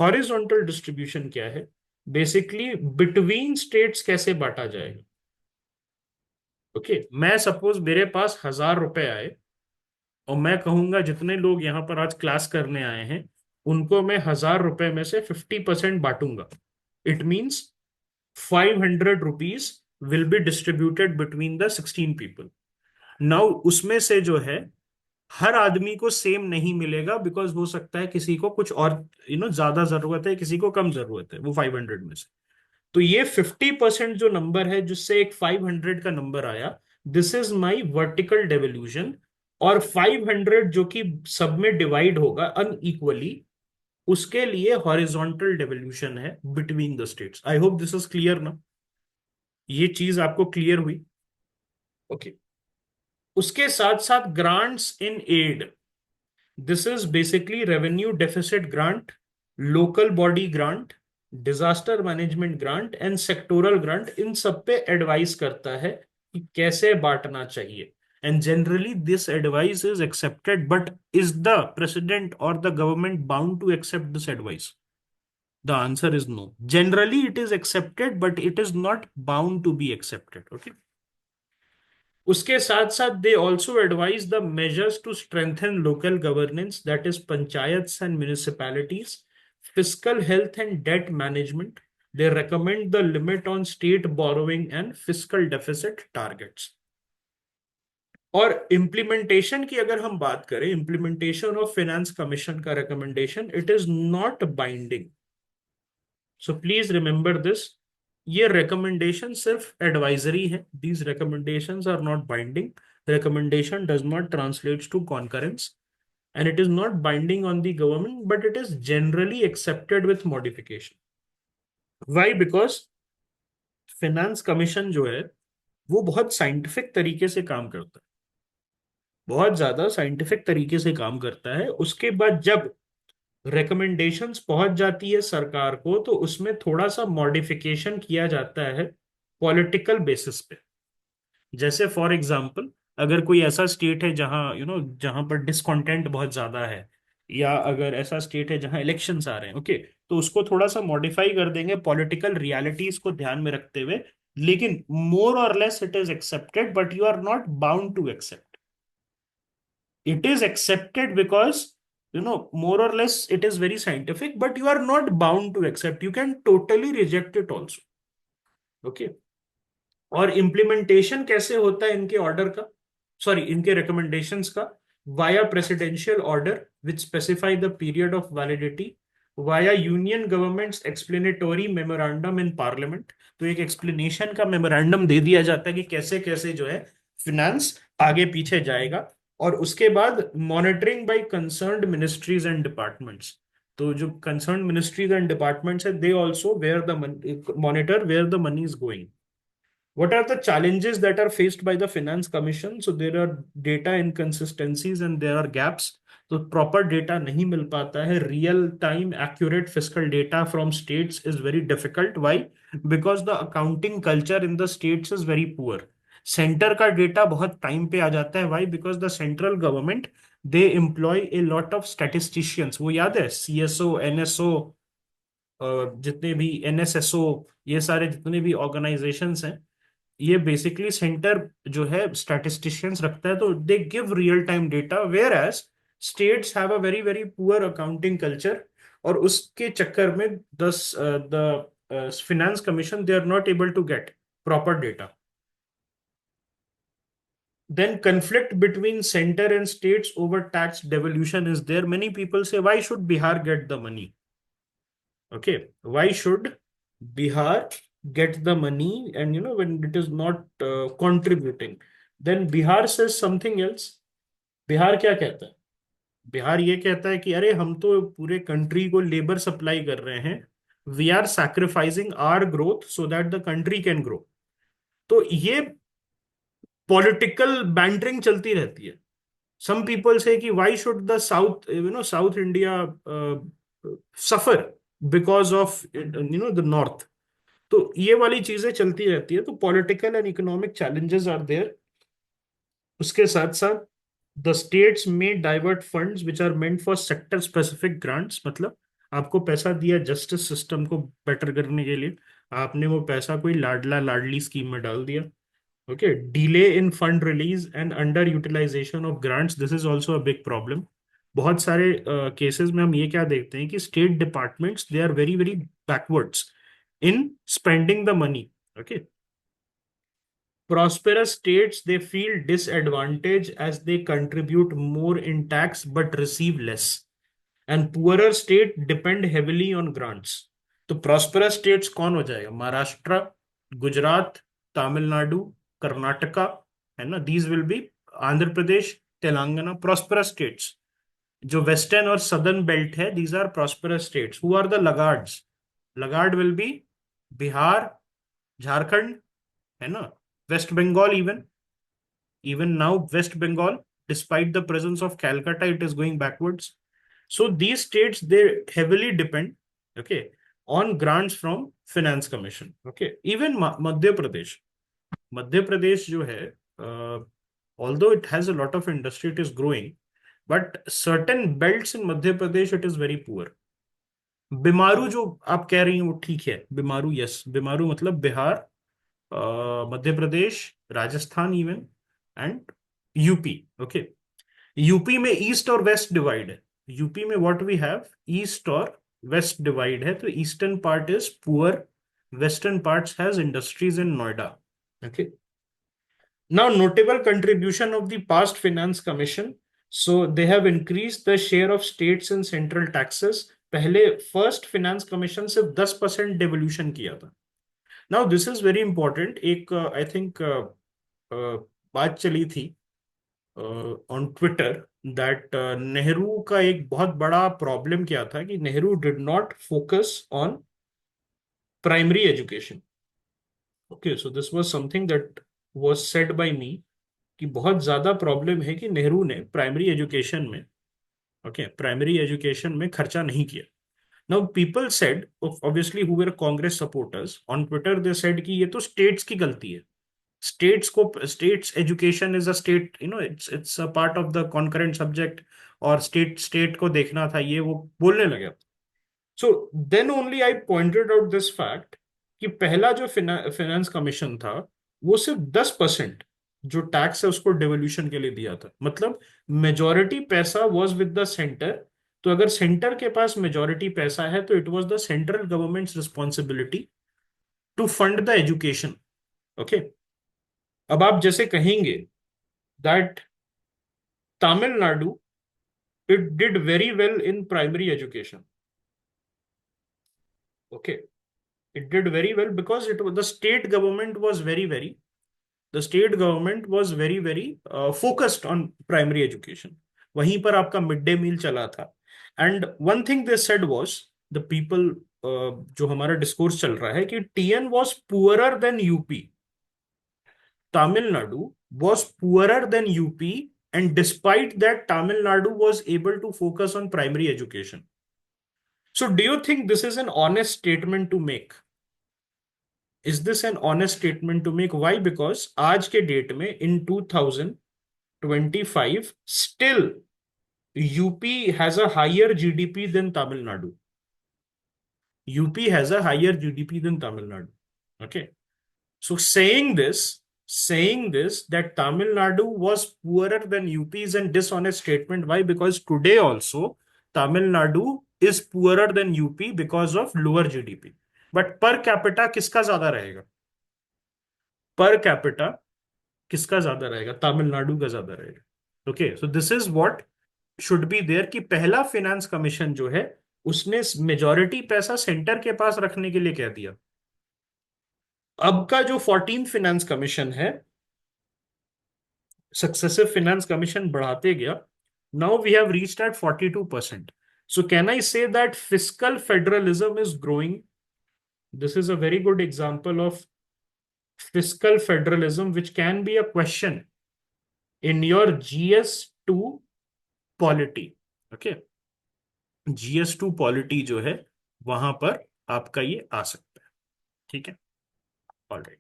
हॉरिजॉन्टल डिस्ट्रीब्यूशन क्या है? बेसिकली बिटवीन स्टेट्स कैसे बांटा जाएगा। ओके, मैं सपोज मेरे पास 1,000 रुपए आए और मैं कहूंगा जितने लोग यहाँ पर आज क्लास करने आए हैं उनको मैं 1,000 रुपए में से 50% बांटूंगा। It means 500 rupees will be distributed between the 16 people. Now उसमें से जो है हर आदमी को सेम नहीं मिलेगा, बिकॉज हो सकता है किसी को कुछ और ज्यादा जरूरत है, किसी को कम जरूरत है वो 500 में से। तो ये 50% जो नंबर है जिससे एक 500 का नंबर आया, this is my vertical devolution. और 500 जो कि सब में डिवाइड होगा अनइक्वली, उसके लिए हॉरिजॉन्टल डेवोल्यूशन है between the states. I hope this is clear ना, ये चीज आपको क्लियर हुई? ओके, उसके साथ साथ grants in aid, this is basically revenue deficit grant, local body grant, disaster management grant and sectoral grant. इन सब पे एडवाइस करता है कि कैसे बांटना चाहिए। And generally this advice is accepted, but is the president और the government bound to accept this advice? The answer is no. Generally it is accepted, but it is not bound to be accepted. Okay. उसके साथ साथ they also advise the measures to strengthen local governance, that is panchayats and municipalities, fiscal health and debt management. They recommend the limit on state borrowing and fiscal deficit targets. और implementation की अगर हम बात करें, implementation of finance commission का recommendation, it is not binding. So please remember this. ये recommendation सिर्फ advisory है. These recommendations are not binding. Recommendation does not translate to concurrence, and it is not binding on the government, but it is generally accepted with modification. Why? Because finance commission जो है वो बहुत scientific तरीके से काम करता है, बहुत ज्यादा साइंटिफिक तरीके से काम करता है. उसके बाद जब रिकमेंडेशंस पहुंच जाती है सरकार को, तो उसमें थोड़ा सा मॉडिफिकेशन किया जाता है पॉलिटिकल बेसिस पे. जैसे फॉर एग्जांपल, अगर कोई ऐसा स्टेट है जहां जहां पर डिसकॉन्टेंट बहुत ज्यादा है, या अगर ऐसा स्टेट है जहां इलेक्शंस आ रहे हैं, ओके, तो उसको थोड़ा सा मॉडिफाई कर देंगे पॉलिटिकल रियलिटीज को ध्यान में रखते हुए. लेकिन मोर और less it is accepted, but you are not bound to accept. It is accepted because, more or less it is very scientific, but you are not bound to accept. You can totally reject it also. Okay. और implementation कैसे होता है इनके order का, sorry इनके recommendations का? Via presidential order which specify the period of validity, via union governments explanatory memorandum in parliament. तो एक एक्सप्लेनेशन का मेमोरेंडम दे दिया जाता है कि कैसे कैसे जो है फिनेंस आगे पीछे जाएगा. और उसके बाद monitoring by concerned ministries and departments. तो जो कंसर्न्ड मिनिस्ट्रीज एंड डिपार्टमेंट्स है, they also where the monitor where the money is going. What are the challenges that are faced by the Finance Commission? So there are data inconsistencies and there are gaps. तो proper data नहीं मिल पाता है. Real time accurate fiscal data from states is very difficult. Why? Because the accounting culture in the states is very poor. Centre का data बहुत time पे आ जाता है. Why? Because the central government, they employ a lot of statisticians. वो याद है, CSO, NSO, जितने भी NSSO, ये सारे जितने भी ऑर्गेनाइजेशंस हैं, ये बेसिकली सेंटर जो है स्टैटिस्टिशियंस रखता है. तो they give real time data, whereas states have a very very poor accounting culture. और उसके चक्कर में thus the finance commission, they are not able to get proper data. Then conflict between center and states over tax devolution is there. Many people say, why should Bihar get the money? Okay, why should Bihar get the money? And when it is not contributing, then Bihar says something else. Bihar क्या कहता है? बिहार ये कहता है कि अरे हम तो पूरे कंट्री को लेबर सप्लाई कर रहे हैं. We are sacrificing our growth so that the country can grow. तो ये पॉलिटिकल बैंटरिंग चलती रहती है. सम पीपल से कि why should the south south India suffer because of the north. तो ये वाली चीजें चलती रहती है. तो political and economic challenges are there. उसके साथ साथ द स्टेट्स में divert funds which are meant for sector specific grants. मतलब आपको पैसा दिया जस्टिस सिस्टम को बेटर करने के लिए, आपने वो पैसा कोई लाडला लाडली स्कीम में डाल दिया. Okay. Delay in fund release and under utilisation of grants, this is also a big problem. बहुत सारे केसेस में हम ये क्या देखते हैं कि state departments, they are very very backwards in spending the money. Okay. Prosperous states, they feel disadvantage as they contribute more in tax but receive less. And poorer state depend heavily on grants. तो prosperous states कौन हो जाएगा? महाराष्ट्र, गुजरात, तमिलनाडु, कर्नाटका, है ना? These will be Andhra Pradesh, Telangana, prosperous states. जो western और southern belt है, these are prosperous states. Who are the laggards? Laggard will be Bihar, Jharkhand, है ना? West Bengal, even now West Bengal, despite the presence of Calcutta, it is going backwards. So these states, they heavily depend, okay, on grants from finance commission. Okay. Even Madhya Pradesh, मध्य प्रदेश जो है, although it has a lot of industry, it is growing, but certain belts in Madhya Pradesh it is very poor. बीमारू जो आप कह रही हैं वो ठीक है, बीमारू, यस, बीमारू मतलब Bihar, Madhya Pradesh, Rajasthan even, and UP. Okay, UP में ईस्ट और वेस्ट डिवाइड है। यूपी में व्हाट वी हैव, ईस्ट और वेस्ट डिवाइड है, तो eastern part is poor, western part has industries in Noida. Okay, now notable contribution of the past finance commission, so they have increased the share of states in central taxes। पहले first finance commission सिर्फ 10% devolution किया था। Now this is very important. एक I think बात चली थी on Twitter that Nehru का एक बहुत बड़ा प्रॉब्लम क्या था कि Nehru did not focus on primary education. Okay, so this was something that was said by me कि बहुत ज्यादा प्रॉब्लम है कि नेहरू ने प्राइमरी एजुकेशन में, ओके, प्राइमरी एजुकेशन में खर्चा नहीं किया। Now people said, obviously who were Congress supporters on Twitter, they said कि ये तो स्टेट्स की गलती है, स्टेट्स को, states education is a state, it's a part of the concurrent subject, और स्टेट स्टेट को देखना था, ये वो बोलने लगे। So then only I pointed out this fact कि पहला जो फाइनेंस कमीशन था वो सिर्फ 10% जो टैक्स है उसको डिवोल्यूशन के लिए दिया था, मतलब मेजॉरिटी पैसा वाज विद द सेंटर। तो अगर सेंटर के पास मेजॉरिटी पैसा है तो it was the central government's responsibility to fund the education. Okay, अब आप जैसे कहेंगे that Tamil Nadu, it did very well in primary education. Okay, it did very well because it was, the state government was very, the state government was very focused on primary education। वहीं पर आपका mid day meal चला था। And one thing they said was the people, जो हमारा discourse चल रहा है कि TN was poorer than UP, Tamil Nadu was poorer than UP, and despite that Tamil Nadu was able to focus on primary education। So do you think this is an honest statement to make? Is this an honest statement to make? Why? Because आज के date में in 2025 still UP has a higher GDP than Tamil Nadu। UP has a higher GDP than Tamil Nadu। Okay, so saying this that Tamil Nadu was poorer than UP is a dishonest statement। Why? Because today also Tamil Nadu is poorer than UP because of lower GDP। But per capita किसका ज्यादा रहेगा? Per capita किसका ज्यादा रहेगा? तमिलनाडु का ज्यादा रहेगा। Okay, so this is what should be there कि पहला फाइनेंस कमीशन जो है उसने मेजॉरिटी पैसा सेंटर के पास रखने के लिए कह दिया। अब का जो 14th फाइनेंस कमीशन है, सक्सेसिव फाइनेंस कमीशन बढ़ाते गया, now we have reached at 42%। So can I say that fiscal federalism is growing? This is a very good example of fiscal federalism, which can be a question in your GS2 polity। okay, GS2 polity जो है वहां पर आपका ये आ सकता है। ठीक है, alright.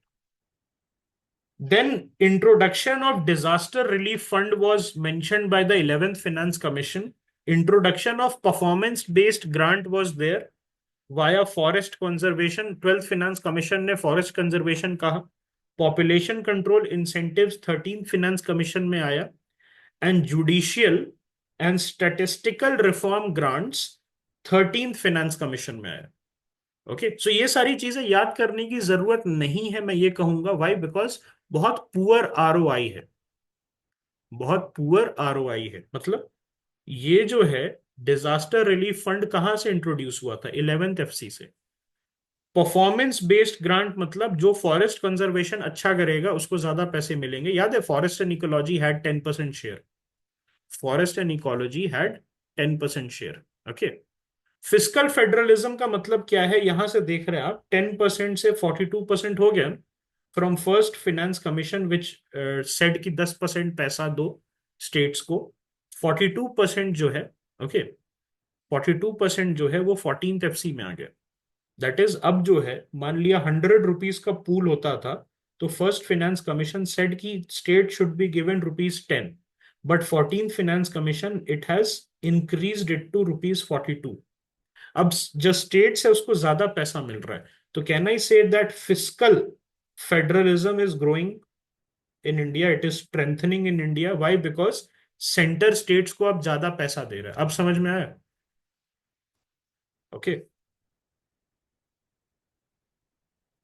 Then introduction of disaster relief fund was mentioned by the 11th finance commission। Introduction of performance based grant was there via forest conservation। 12th finance commission ने forest conservation कहा। Population control incentives 13th finance commission में आया। And judicial and statistical reform grants 13th finance commission में आया। Okay, so ये सारी चीजें याद करने की जरूरत नहीं है, मैं ये कहूंगा। वाई? बिकॉज बहुत पुअर आरओआई है, बहुत पुअर आरओआई है। मतलब ये जो है डिजास्टर रिलीफ फंड कहां से इंट्रोड्यूस हुआ था? 11th एफसी से। परफॉर्मेंस बेस्ड ग्रांट मतलब जो फॉरेस्ट कंजर्वेशन अच्छा करेगा उसको ज्यादा पैसे मिलेंगे। याद है forest and ecology had 10% share, forest and ecology had 10% share. Okay, fiscal federalism का मतलब क्या है? यहां से देख रहे हैं आप, 10% से 42% हो गया from first finance commission which said कि 10% पैसा दो स्टेट्स को। 42% जो है, ओके, 42% जो है वो 14th एफसी में आ गया। दैट इज अब जो है, मान लिया 100 रुपीज का पूल होता था तो फर्स्ट फाइनेंस कमीशन सेड कि state should be given ₹10, but 14th finance commission it has increased it to ₹42। अब जो स्टेट से उसको ज्यादा पैसा मिल रहा है, तो can I say that fiscal federalism is growing in India, it is strengthening in India? Why? Because centre states को अब ज्यादा पैसा दे रहा है। अब समझ में आया? ओके।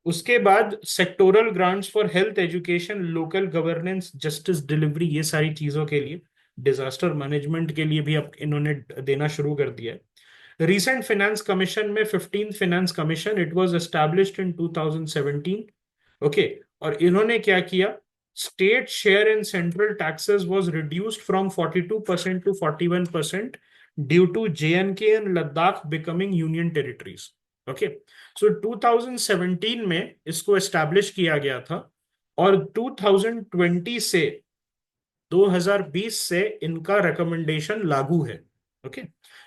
उसके बाद sectoral grants for health, education, local governance, justice delivery, ये सारी चीजों के लिए, डिजास्टर मैनेजमेंट के लिए भी अब इन्होंने देना शुरू कर दिया है। रिसेंट फाइनेंस कमीशन में 15th finance commission, it was established in 2017। ओके। और इन्होंने क्या किया? State share in central taxes was reduced from 42% to 41% due to JNK and Ladakh becoming union territories. Okay. So 2017 में इसको एस्टैब्लिश किया गया था, और 2020 से 2020 से इनका रिकमेंडेशन लागू है। ओके।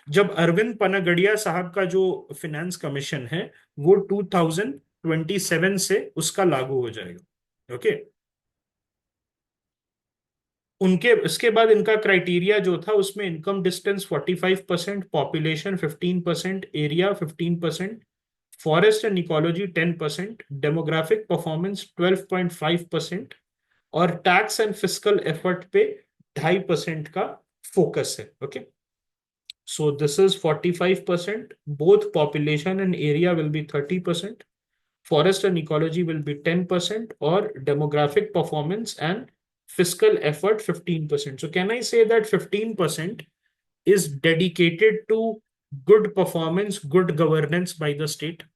जब अरविंद पनगड़िया साहब का जो फिनेंस कमीशन है, वो 2027 से उसका लागू हो जाएगा। ओके। उनके इसके बाद इनका क्राइटेरिया जो था, उसमें income distance 45%, population 15%, area 15%, forest and ecology 10%, demographic performance 12.5%, और टैक्स एंड फिस्कल एफर्ट पे 2.5% का फोकस है। Okay. So this is 45%, both population and area will be 30%, forest and ecology will be 10%, or demographic performance and fiscal effort 15%. So can I say that 15% is dedicated to good performance, good governance by the state?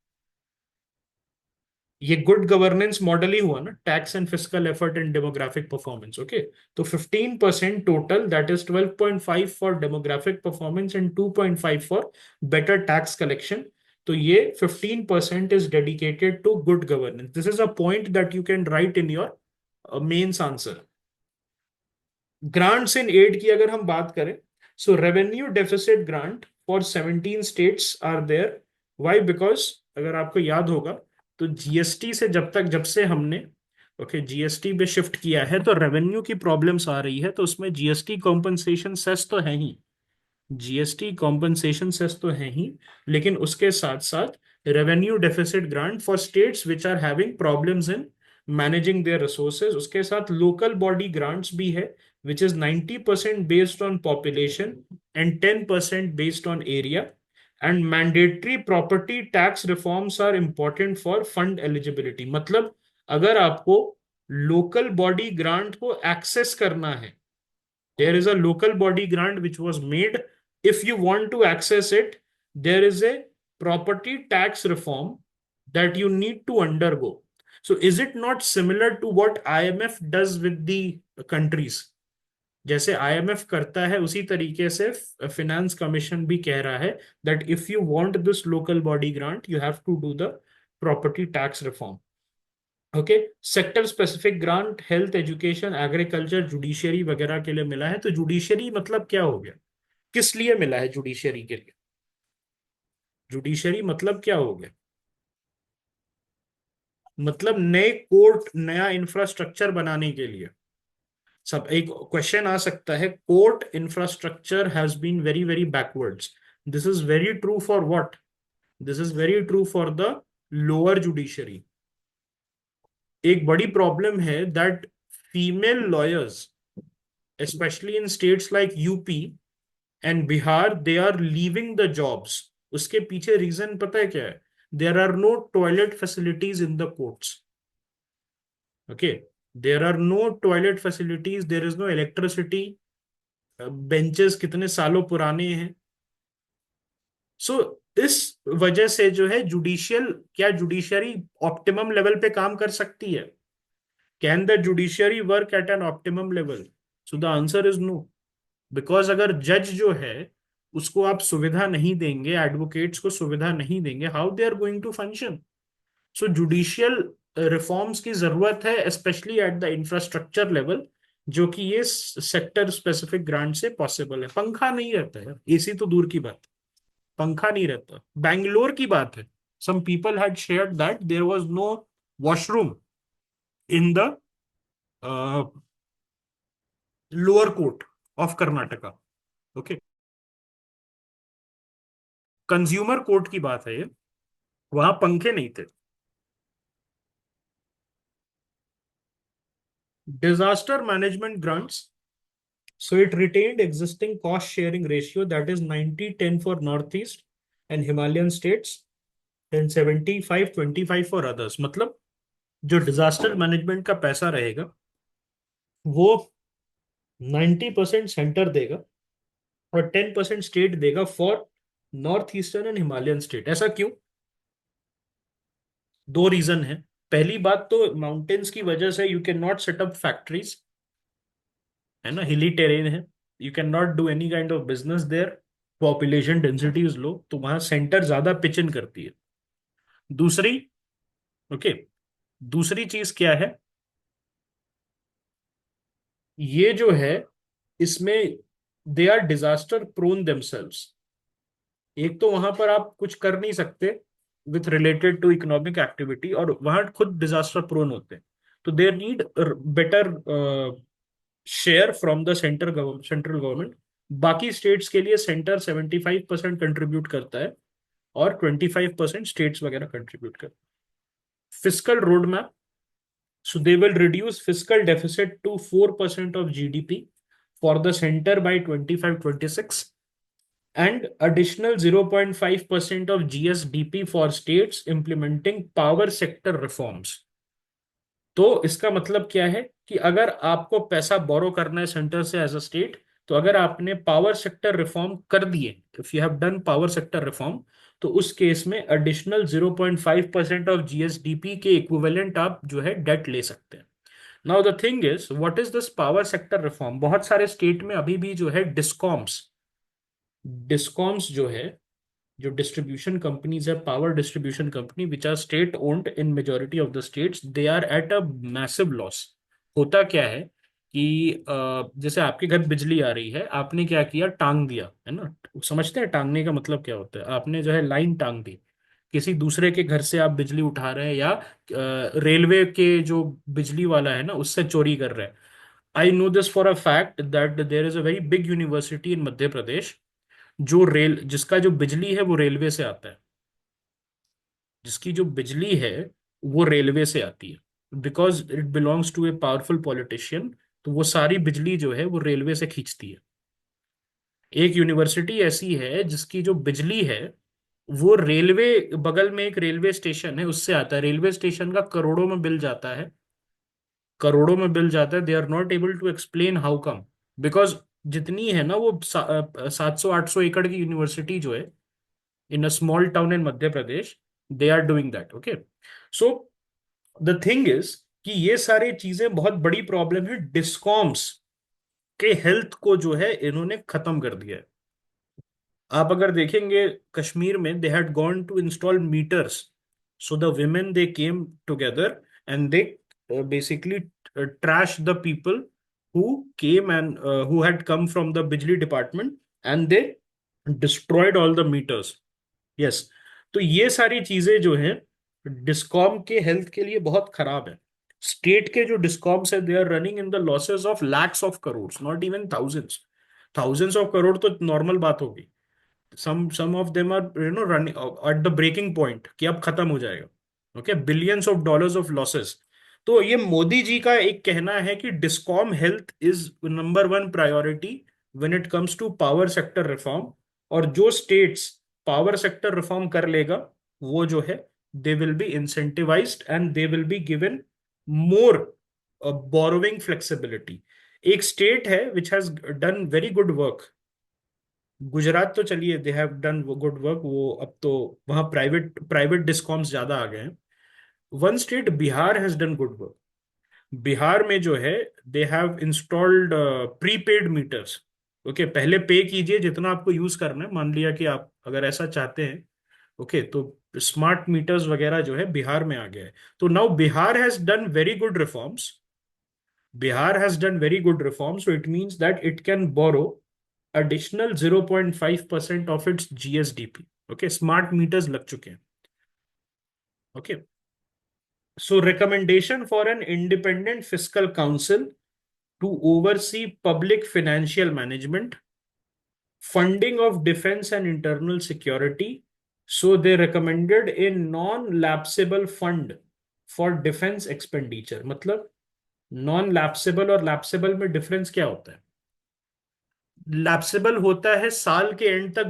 ये good governance model ही हुआ ना, tax and fiscal effort and demographic performance. Okay. तो 15% टोटल, that is 12.5 for demographic performance and 2.5 for better tax collection. तो ये 15% is dedicated to good governance. This is a point that you can write in your mains answer. Grants in aid की अगर हम बात करें, so revenue deficit grant for 17 states are there. Why? Because अगर आपको याद होगा, तो जीएसटी से जब से हमने जीएसटी पे शिफ्ट किया है, तो रेवेन्यू की प्रॉब्लम्स आ रही है, तो उसमें जीएसटी कॉम्पनसेशन सेस तो है ही, जीएसटी कॉम्पनसेशन सेस तो है ही, लेकिन उसके साथ साथ revenue deficit grant for states which are having problems in managing their resources, उसके साथ लोकल बॉडी ग्रांट्स भी है, which is 90% based on population and 10% based on area, and mandatory property tax reforms are important for fund eligibility. मतलब अगर आपको local body grant को access करना है, there is a local body grant which was made. If you want to access it, there is a property tax reform that you need to undergo. So is it not similar to what IMF does with the countries? जैसे IMF करता है, उसी तरीके से finance commission भी कह रहा है that if you want this local body grant, you have to do the property tax reform. Okay. Sector specific grant health, education, agriculture, judiciary वगैरह के लिए मिला है। तो जुडिशियरी मतलब क्या हो गया? किस लिए मिला है जुडिशियरी के लिए? जुडिशियरी मतलब क्या हो गया? मतलब नए कोर्ट, नया इंफ्रास्ट्रक्चर बनाने के लिए। सब एक क्वेश्चन आ सकता है, court infrastructure has been very very backwards. This is very true for what? This is very true for the lower judiciary. एक बड़ी प्रॉब्लम है that female lawyers, especially in states like UP and Bihar, they are leaving the jobs. उसके पीछे reason पता है क्या है? There are no toilet facilities in the courts. Okay, there are no toilet facilities. There is no electricity. Benches कितने सालों पुराने हैं। सो इस वजह से जो है जुडिशियल, क्या जुडिशरी ऑप्टिमम लेवल पे काम कर सकती है? Can the judiciary work at an optimum level? So the answer is no. Because अगर जज जो है उसको आप सुविधा नहीं देंगे, एडवोकेट्स को सुविधा नहीं देंगे, how they are going to function? So judicial reforms की जरूरत है, specially at the infrastructure level, जो कि ये सेक्टर स्पेसिफिक ग्रांट से पॉसिबल है। पंखा नहीं रहता है, एसी तो दूर की बात, पंखा नहीं रहता। बैंगलोर की बात है, some people had shared that there was no washroom in the lower court of Karnataka. ओके, कंज्यूमर कोर्ट की बात है ये, वहां पंखे नहीं थे. Disaster management grants, so it retained existing cost sharing ratio, that is 90-10 for northeast and Himalayan states and 75-25 for others. मतलब जो डिजास्टर मैनेजमेंट का पैसा रहेगा वो 90% सेंटर देगा और 10% स्टेट देगा for north eastern and Himalayan state. ऐसा क्यों? दो रीजन है. पहली बात तो माउंटेन्स की वजह से you cannot set up factories, है ना, हिली टेरेन है, you cannot do any kind of business there, population density is low, तो वहां सेंटर ज्यादा पिच इन करती है. दूसरी, ओके, दूसरी चीज क्या है, ये जो है इसमें they are disaster prone themselves. एक तो वहां पर आप कुछ कर नहीं सकते with related to economic activity, और वहां खुद डिजास्टर प्रोन होते हैं, तो there need better share from the central government. बाकी स्टेट्स के लिए सेंटर 75% कंट्रीब्यूट करता है और 25% स्टेट्स वगैरह कंट्रीब्यूट करते हैं. Fiscal road map, so they will reduce fiscal deficit to 4% of GDP for the center by 25-26, and additional 0.5% of GSDP for states implementing power sector reforms. तो इसका मतलब क्या है कि अगर आपको पैसा बोरो करना है सेंटर से एज अ स्टेट, तो अगर आपने पावर सेक्टर रिफॉर्म कर दिए, if you have done power sector reform, तो उस केस में एडिशनल 0.5% ऑफ जीएसडीपी के इक्विवेलेंट आप जो है डेट ले सकते हैं. Now the thing is, what is this power sector reform? बहुत सारे स्टेट में अभी भी जो है डिस्कॉम्स, डिस्कॉम्स जो है, जो डिस्ट्रीब्यूशन कंपनीज है, power distribution company which are state owned in majority of the states, they are at a massive loss. होता क्या है कि जैसे आपके घर बिजली आ रही है, आपने क्या किया, टांग दिया, है ना. समझते हैं टांगने का मतलब क्या होता है? आपने जो है लाइन टांग दी, किसी दूसरे के घर से आप बिजली उठा रहे हैं, या रेलवे के जो बिजली वाला है ना उससे चोरी कर रहे हैं. I know this for a fact that there is a very big university in Madhya Pradesh, जो रेल जिसका जो बिजली है वो रेलवे से आता है, जिसकी जो बिजली है वो रेलवे से आती है, because it belongs to a powerful politician. तो वो सारी बिजली जो है वो रेलवे से खींचती है. एक यूनिवर्सिटी ऐसी है जिसकी जो बिजली है वो रेलवे, बगल में एक रेलवे स्टेशन है उससे आता है. रेलवे स्टेशन का करोड़ों में बिल जाता है, करोड़ों में बिल जाता है. They are not able to explain how come, because जितनी है ना वो 700-800 एकड़ की यूनिवर्सिटी जो है in a small town in Madhya Pradesh, they are doing that. Okay, so the thing is कि ये सारी चीजें बहुत बड़ी प्रॉब्लम है. डिस्कॉम्स के हेल्थ को जो है इन्होंने खत्म कर दिया है. आप अगर देखेंगे कश्मीर में, they had gone to install meters, so the women they came together and they basically trashed the people who came and who had come from the बिजली department, and they destroyed all the meters. Yes, तो ये सारी चीजें जो हैं discom के health के लिए बहुत खराब है. स्टेट के जो डिस्कॉम्स है, they are running in the losses of lakhs of crore, not even thousands. Thousands of crore तो नॉर्मल बात होगी. some of them are running at the breaking point कि अब खत्म हो जाएगा. Okay, billions of dollars of losses. तो ये मोदी जी का एक कहना है कि discom health is number one priority when it comes to power sector reform. और जो स्टेट्स पावर सेक्टर रिफॉर्म कर लेगा वो जो है they will B incentivised and they will be given more borrowing flexibility. एक स्टेट है which has done very good work, Gujarat. तो चलिए they have done good work, वो अब तो वहां प्राइवेट प्राइवेट डिस्कॉम्स ज्यादा आ गए हैं. One state Bihar has done good work. Bihar में जो है they have installed prepaid meters. Okay, पहले पे कीजिए जितना आपको यूज करना है, मान लिया कि आप अगर ऐसा चाहते हैं. ओके, तो स्मार्ट मीटर्स वगैरह जो है बिहार में आ गया है. तो now Bihar has done very good reforms. Bihar has done very good reforms, so it means that it can borrow additional 0.5% of its GSDP. Okay, smart meters लग चुके हैं. Okay, So recommendation for an independent fiscal council to oversee public financial management, funding of defense and internal security. So they recommended a non-lapsable fund for defense expenditure. मतलब non lapsable और lapsable में difference क्या होता है? Lapsable होता है साल के एंड तक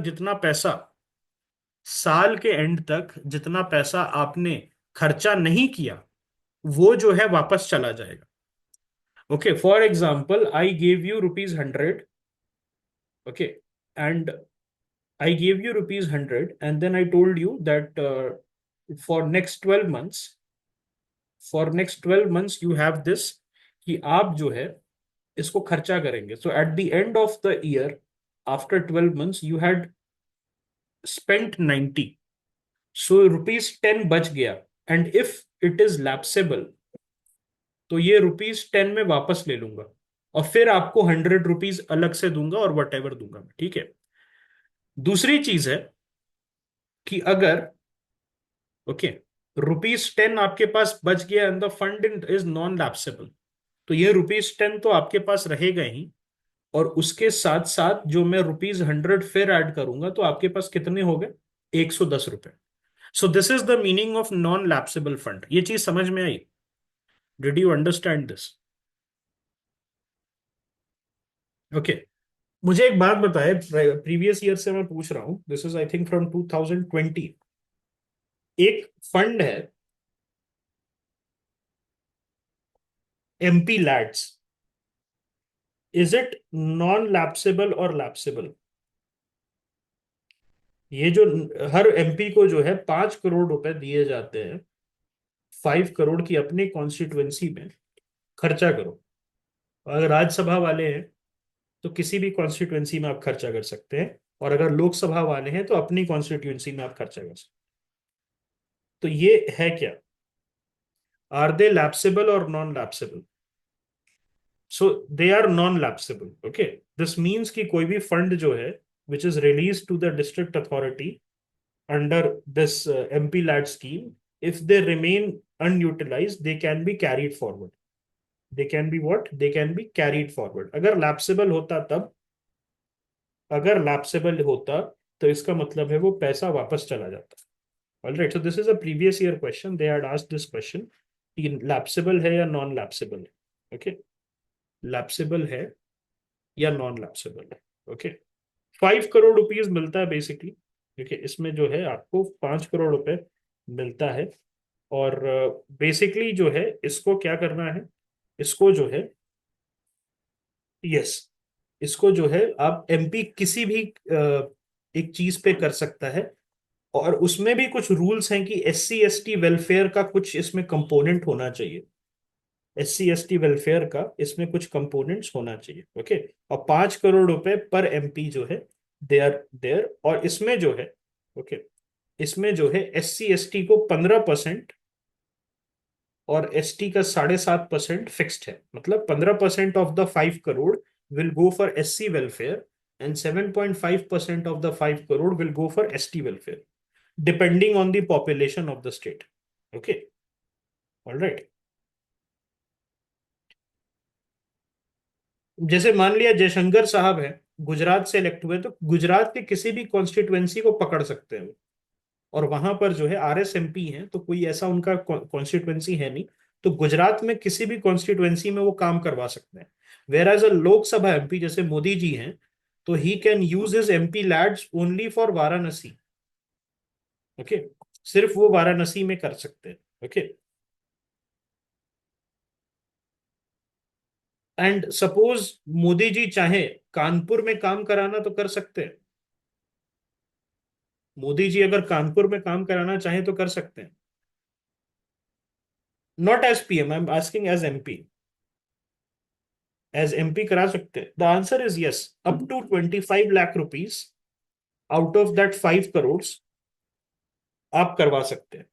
जितना पैसा आपने खर्चा नहीं किया, वो जो है वापस चला जाएगा. Okay, for example I give you ₹100. Okay, and I gave you ₹100 and then I told you that for next 12 months, you have this, कि आप जो है इसको खर्चा करेंगे. So at the end of the year, after 12 months, you had spent 90. So ₹10 बच गया. And if it is lapsable, तो ये ₹10 में वापस ले लूंगा और फिर आपको ₹100 अलग से दूंगा और वट एवर दूंगा. ठीक है. दूसरी चीज है कि अगर, ओके, ₹10 आपके पास बच गया and the fund is non lapsable, तो ये ₹10 तो आपके पास रहेगा ही, और उसके साथ साथ जो मैं ₹100 फिर ऐड करूंगा तो आपके पास कितने हो गए? ₹110. So this is the meaning of non lapsable fund. ये चीज समझ में आई? Did you understand this? Okay. मुझे एक बात बताए, प्रीवियस ईयर से मैं पूछ रहा हूं, this is I think from 2020. एक फंड है MP lads. Is it non lapsable और लैप्सेबल? ये जो हर MP को जो है 5 करोड़ रुपए दिए जाते हैं, 5 करोड़ की अपनी कॉन्स्टिट्युएंसी में खर्चा करो. अगर राज्यसभा वाले हैं तो किसी भी कॉन्स्टिट्युएंसी में आप खर्चा कर सकते हैं, और अगर लोकसभा वाले हैं तो अपनी कॉन्स्टिट्युएंसी में आप खर्चा कर सकते हैं. तो ये है क्या? आर दे लैप्सेबल और non lapsable? So they are non lapsable. Okay. This means कि कोई भी फंड जो है which is release to the district authority under this MP LAD scheme, if they remain unutilized, they can be carried forward. They can be what? They can be carried forward. अगर lapsable होता तो इसका मतलब है वो पैसा वापस चला जाता. Alright, so this is a previous year question. They had asked this question कि लैप्सेबल है या नॉन लैप्सेबल है. ओके, लैप्सेबल है या नॉन लैप्सेबल है. ओके. 5 करोड़ रुपीज मिलता है बेसिकली. देखिए, इसमें जो है आपको 5 करोड़ रुपए मिलता है. और बेसिकली जो है इसको क्या करना है, इसको जो है, यस, इसको जो है आप MP किसी भी एक चीज पे कर सकता है. और उसमें भी कुछ रूल्स हैं कि SC ST वेलफेयर का कुछ इसमें कंपोनेंट होना चाहिए. SC ST वेलफेयर का इसमें कुछ कंपोनेंट्स होना चाहिए. ओके. और 5 करोड़ रुपए पर MP जो है दे आर देयर. और इसमें जो है, ओके, इसमें जो है SC ST को 15% और ST का 7.5% फिक्स्ड है. मतलब 15% of the 5 crore will go for SC welfare and 7.5% of the 5 crore will go for ST welfare, depending on the population of the state. Okay. All right. जैसे मान लिया जयशंकर साहब है, गुजरात से इलेक्ट हुए, तो गुजरात के किसी भी कॉन्स्टिट्युएंसी को पकड़ सकते हैं. और वहां पर जो है RSMP है, तो कोई ऐसा उनका कॉन्स्टिट्युएंसी है नहीं, तो गुजरात में किसी भी कॉन्स्टिट्युएंसी में वो काम करवा सकते हैं. Where as a Lok Sabha MP जैसे मोदी जी हैं, तो ही can use his MP LADS only for Varanasi. Okay. सिर्फ वो वाराणसी में कर सकते हैं. Okay. And suppose Modi ji चाहे कानपुर में काम कराना तो कर सकते हैं. मोदी जी अगर कानपुर में काम कराना चाहे तो कर सकते हैं. Not as PM, I am asking as MP. As MP करा सकते हैं? The answer is yes. Up to 25 lakh rupees out of that 5 crore आप करवा सकते हैं.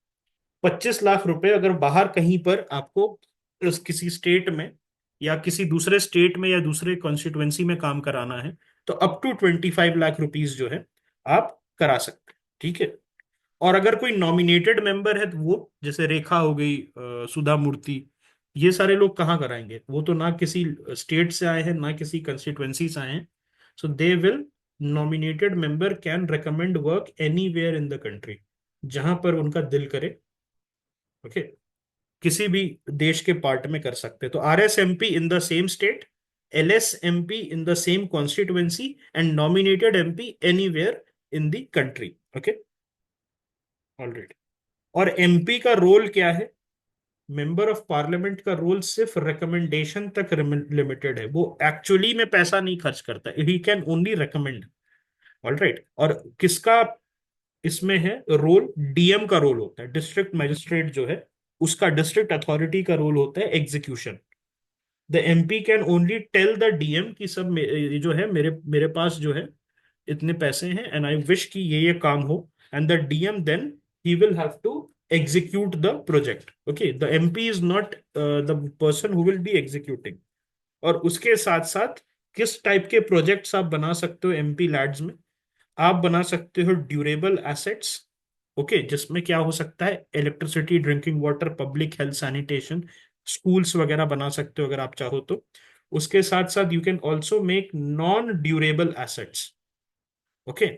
25 लाख रुपए अगर बाहर कहीं पर आपको किसी स्टेट में या किसी दूसरे स्टेट में या दूसरे कॉन्स्टिट्युएंसी में काम कराना है, तो अप टू 25 लाख रुपीज जो है आप करा सकते हैं. ठीक है. और अगर कोई नॉमिनेटेड मेंबर है तो वो, जैसे रेखा हो गई, सुधा मूर्ति, ये सारे लोग कहाँ कराएंगे? वो तो ना किसी स्टेट से आए हैं ना किसी कंस्टिट्युएंसी से आए हैं। So they will, nominated member can recommend work anywhere in the country, जहां पर उनका दिल करे। ओके, किसी भी देश के पार्ट में कर सकते हैं। तो RSMP in the same state, LSMP in the same constituency, and nominated MP anywhere in the country. Okay, alright. और MP का रोल क्या है? मेंबर ऑफ पार्लियामेंट का रोल सिर्फ रिकमेंडेशन तक लिमिटेड है, वो एक्चुअली में पैसा नहीं खर्च करता, he can only recommend. Alright. और किसका इसमें है रोल? DM का रोल होता है, डिस्ट्रिक्ट मजिस्ट्रेट जो है उसका, डिस्ट्रिक्ट अथॉरिटी का रोल होता है execution. The MP can only tell the DM कि सब ये जो है मेरे मेरे पास जो है इतने पैसे हैं, एंड आई विश कि ये काम हो, and the DM then he will have to execute the project. Okay, the MP is not the person who will be executing. और उसके साथ साथ किस टाइप के प्रोजेक्ट्स आप बना सकते हो MP लैड्स में? आप बना सकते हो ड्यूरेबल एसेट्स। ओके, जिसमें क्या हो सकता है? Electricity, drinking water, public health, sanitation, schools वगैरह बना सकते हो अगर आप चाहो तो। उसके साथ साथ you can also make non durable assets. Okay,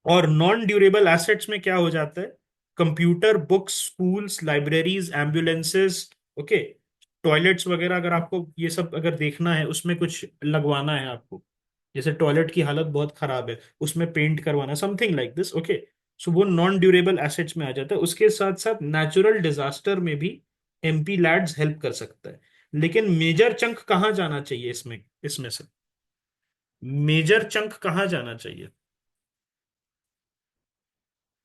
और नॉन ड्यूरेबल एसेट्स में क्या हो जाता है? Computer, books, schools, libraries, ambulances. Okay, toilets वगैरह, अगर आपको ये सब अगर देखना है, उसमें कुछ लगवाना है आपको, जैसे टॉयलेट की हालत बहुत खराब है, उसमें पेंट करवाना, समथिंग लाइक दिस। ओके, सो वो नॉन ड्यूरेबल एसेट्स में आ जाता है। उसके साथ साथ नेचुरल डिजास्टर में भी MP लैड्स हेल्प कर सकता है। लेकिन मेजर चंक कहाँ जाना चाहिए इसमें, इसमें से मेजर चंक कहाँ जाना चाहिए?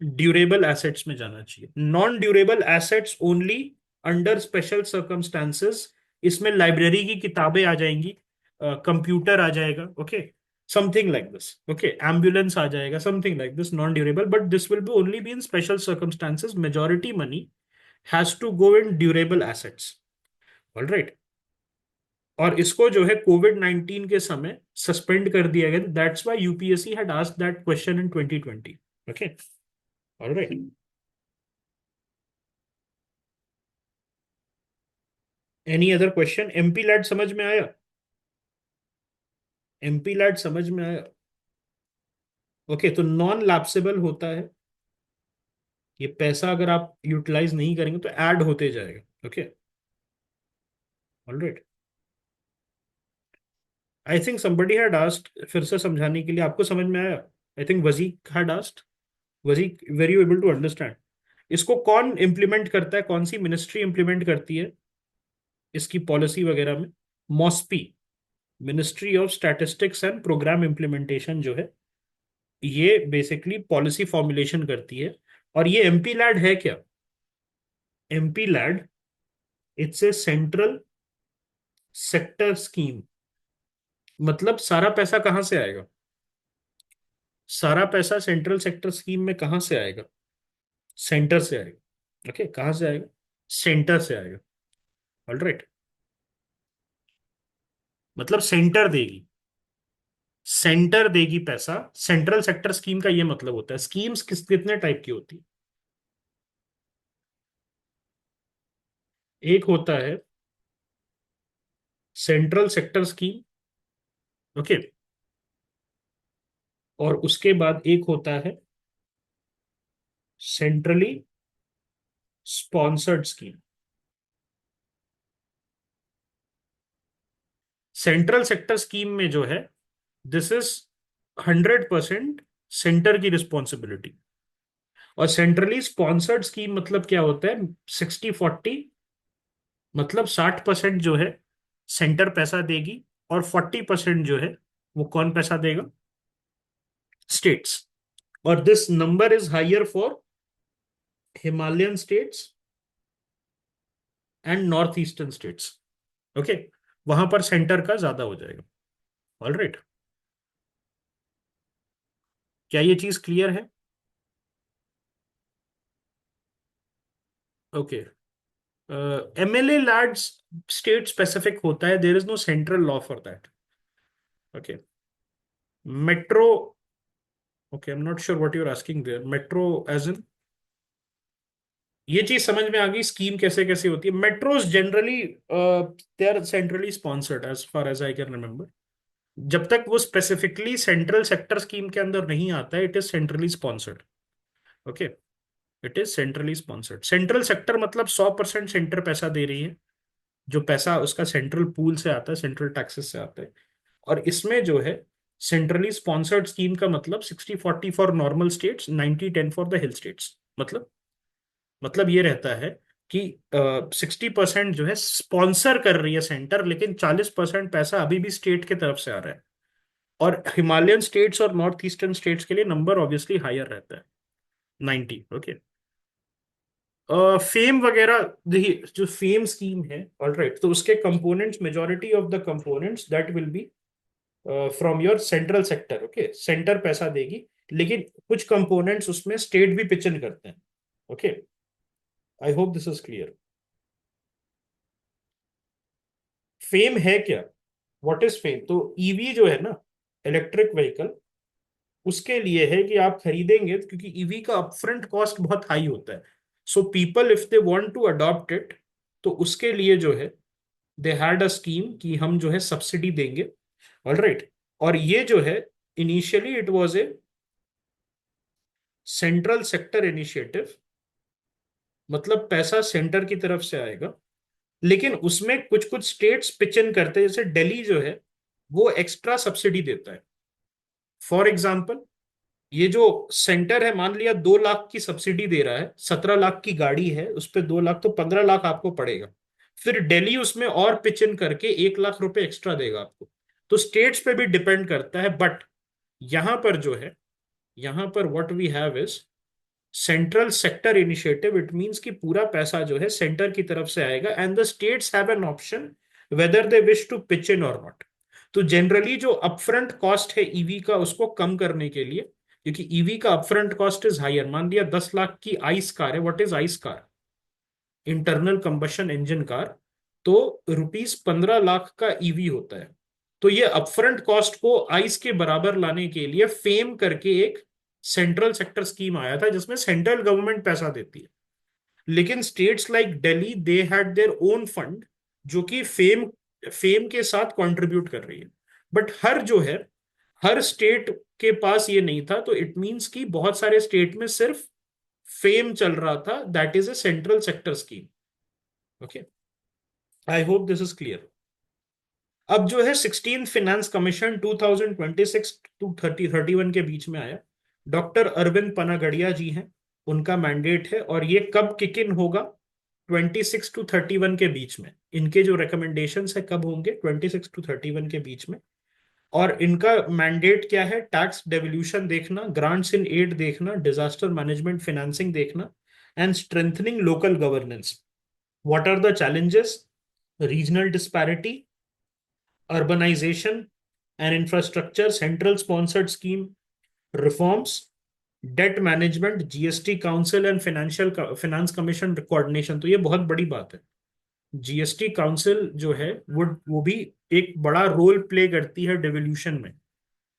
ड्यूरेबल एसेट्स में जाना चाहिए। Non durable assets only under special circumstances. इसमें लाइब्रेरी की किताबें आ जाएंगी, कंप्यूटर आ जाएगा। Okay, something like this. Okay, ambulance आ जाएगा, something like this, non durable, but this will be only be in special circumstances. Majority money has to go in durable assets. All right. और इसको जो है COVID-19 के समय suspend कर दिया गया, that's why UPSC had asked that question in 2020। Okay, all right. Any other question? MP LAD समझ में आया? MP लैड समझ में आया? ओके, तो नॉन लैप्सेबल होता है ये पैसा, अगर आप यूटिलाइज नहीं करेंगे तो ऐड होते जाएगा। Okay, alright. I think somebody had asked, फिर से समझाने के लिए, आपको समझ में आया? आई थिंक वजीक had asked। वजीक, were you able to understand? इसको कौन इंप्लीमेंट करता है, कौन सी मिनिस्ट्री इंप्लीमेंट करती है इसकी पॉलिसी वगैरह में? MoSPI, ministry of statistics and programme implementation जो है, ये बेसिकली पॉलिसी फॉर्मुलेशन करती है। और ये MP लैड है क्या? MP LAD, it's a central sector scheme. मतलब सारा पैसा कहां से आएगा? सारा पैसा सेंट्रल सेक्टर स्कीम में कहां से आएगा? सेंटर से आएगा। ओके, कहां से आएगा? सेंटर से आएगा। ऑलराइट, मतलब सेंटर देगी, सेंटर देगी पैसा। सेंट्रल सेक्टर स्कीम का ये मतलब होता है। स्कीम्स कितने टाइप की होती है? एक होता है सेंट्रल सेक्टर स्कीम। ओके, और उसके बाद एक होता है centrally sponsored scheme. Central sector scheme में जो है, दिस इज 100% सेंटर की रिस्पॉन्सिबिलिटी। और सेंट्रली स्पॉन्सर्ड स्कीम मतलब क्या होता है? 60-40, मतलब 60% जो है सेंटर पैसा देगी, और 40% जो है वो कौन पैसा देगा? स्टेट्स। और this number is higher for Himalayan states and north eastern states. Okay, वहां पर सेंटर का ज्यादा हो जाएगा। ऑलराइट, क्या ये चीज क्लियर है? Okay, MLA LADS state specific होता है, there is no central law for that. Okay, metro, okay, I am not sure what you are asking there. Metro as in? ये चीज समझ में आ गई स्कीम कैसे कैसे होती है। Metros generally they are centrally sponsored as far as I can remember. जब तक वो स्पेसिफिकली सेंट्रल सेक्टर स्कीम के अंदर नहीं आता है, it is centrally sponsored. Okay, it is centrally sponsored. Central sector मतलब 100% सेंटर पैसा दे रही है, जो पैसा उसका सेंट्रल पूल से आता है, सेंट्रल टैक्सेस से आता है। और इसमें जो है सेंट्रली स्पॉन्सर्ड स्कीम का मतलब 60-40 for normal states, 90-10 for the hill states. मतलब ये रहता है कि 60% जो है स्पॉन्सर कर रही है सेंटर, लेकिन 40% पैसा अभी भी स्टेट की तरफ से आ रहा है। और हिमालयन स्टेट्स और नॉर्थ ईस्टर्न स्टेट्स के लिए नंबर ऑब्वियसली हायर रहता है, 90। ओके। फेम वगैरह, देखिए जो फेम स्कीम है, ऑलराइट, तो उसके components, majority of the components that will be from your central sector. Okay, centre पैसा देगी, लेकिन कुछ कंपोनेंट्स उसमें स्टेट भी पिच इन करते हैं। Okay, I hope this is clear. Fame है क्या? What is fame? तो ईवी जो है ना, इलेक्ट्रिक व्हीकल, उसके लिए है कि आप खरीदेंगे, क्योंकि ईवी का अपफ्रंट कॉस्ट बहुत हाई होता है। So people if they want to adopt it, तो उसके लिए जो है दे हैड अ स्कीम कि हम जो है सब्सिडी देंगे। ऑलराइट। और ये जो है initially it was a central sector initiative, मतलब पैसा सेंटर की तरफ से आएगा, लेकिन उसमें कुछ कुछ स्टेट्स पिच इन करते हैं, जैसे दिल्ली जो है वो एक्स्ट्रा सब्सिडी देता है। फॉर एग्जाम्पल, ये जो सेंटर है, मान लिया 2 लाख की सब्सिडी दे रहा है, 17 लाख की गाड़ी है उस पर 2 लाख, तो 15 लाख आपको पड़ेगा। फिर दिल्ली उसमें और पिच इन करके 1 लाख रुपए एक्स्ट्रा देगा आपको। तो स्टेट्स पे भी डिपेंड करता है, बट यहां पर जो है, यहां पर what we have is central sector initiative. It means कि पूरा पैसा जो है सेंटर की तरफ से आएगा, and the states have an option whether they wish to pitch in और नॉट। तो जनरली जो अपफ्रंट कॉस्ट है ईवी का, उसको कम करने के लिए, क्योंकि ईवी का अपफ्रंट कॉस्ट इज हायर। मान लिया 10 लाख की आइस कार है। What is ice car? Internal combustion engine car. तो ₹15 लाख का ईवी होता है। तो ये अपफ्रंट कॉस्ट को आइस के बराबर लाने के लिए फेम करके एक सेंट्रल सेक्टर स्कीम आया था, जिसमें सेंट्रल गवर्नमेंट पैसा देती है, लेकिन states like Delhi they had their own fund, जो कि फेम फेम के साथ कंट्रीब्यूट कर रही है। बट हर स्टेट के पास ये नहीं था, तो इट मींस कि बहुत सारे स्टेट में सिर्फ फेम चल रहा था, that is a central sector scheme. Okay, I hope this is clear. अब जो है 16 फाइनेंस कमीशन 2026 टू 31 के बीच में आया। डॉक्टर अरविंद पनागड़िया जी हैं, उनका मैंडेट है, और ये कब किक इन होगा? 26 टू 31 के बीच में। इनके जो रिकमेंडेशंस है कब होंगे? 26 टू 31 के बीच में। और इनका मैंडेट क्या है? टैक्स डेवल्यूशन देखना, ग्रांट्स इन एड देखना, डिजास्टर मैनेजमेंट फाइनेंसिंग देखना, and strengthening local governance. What are the challenges? Regional disparity, urbanization and infrastructure, central sponsored scheme, reforms, debt management, GST council and finance commission coordination. तो ये बहुत बड़ी बात है। GST council जो है वो भी एक बड़ा रोल प्ले करती है डिवोल्यूशन में।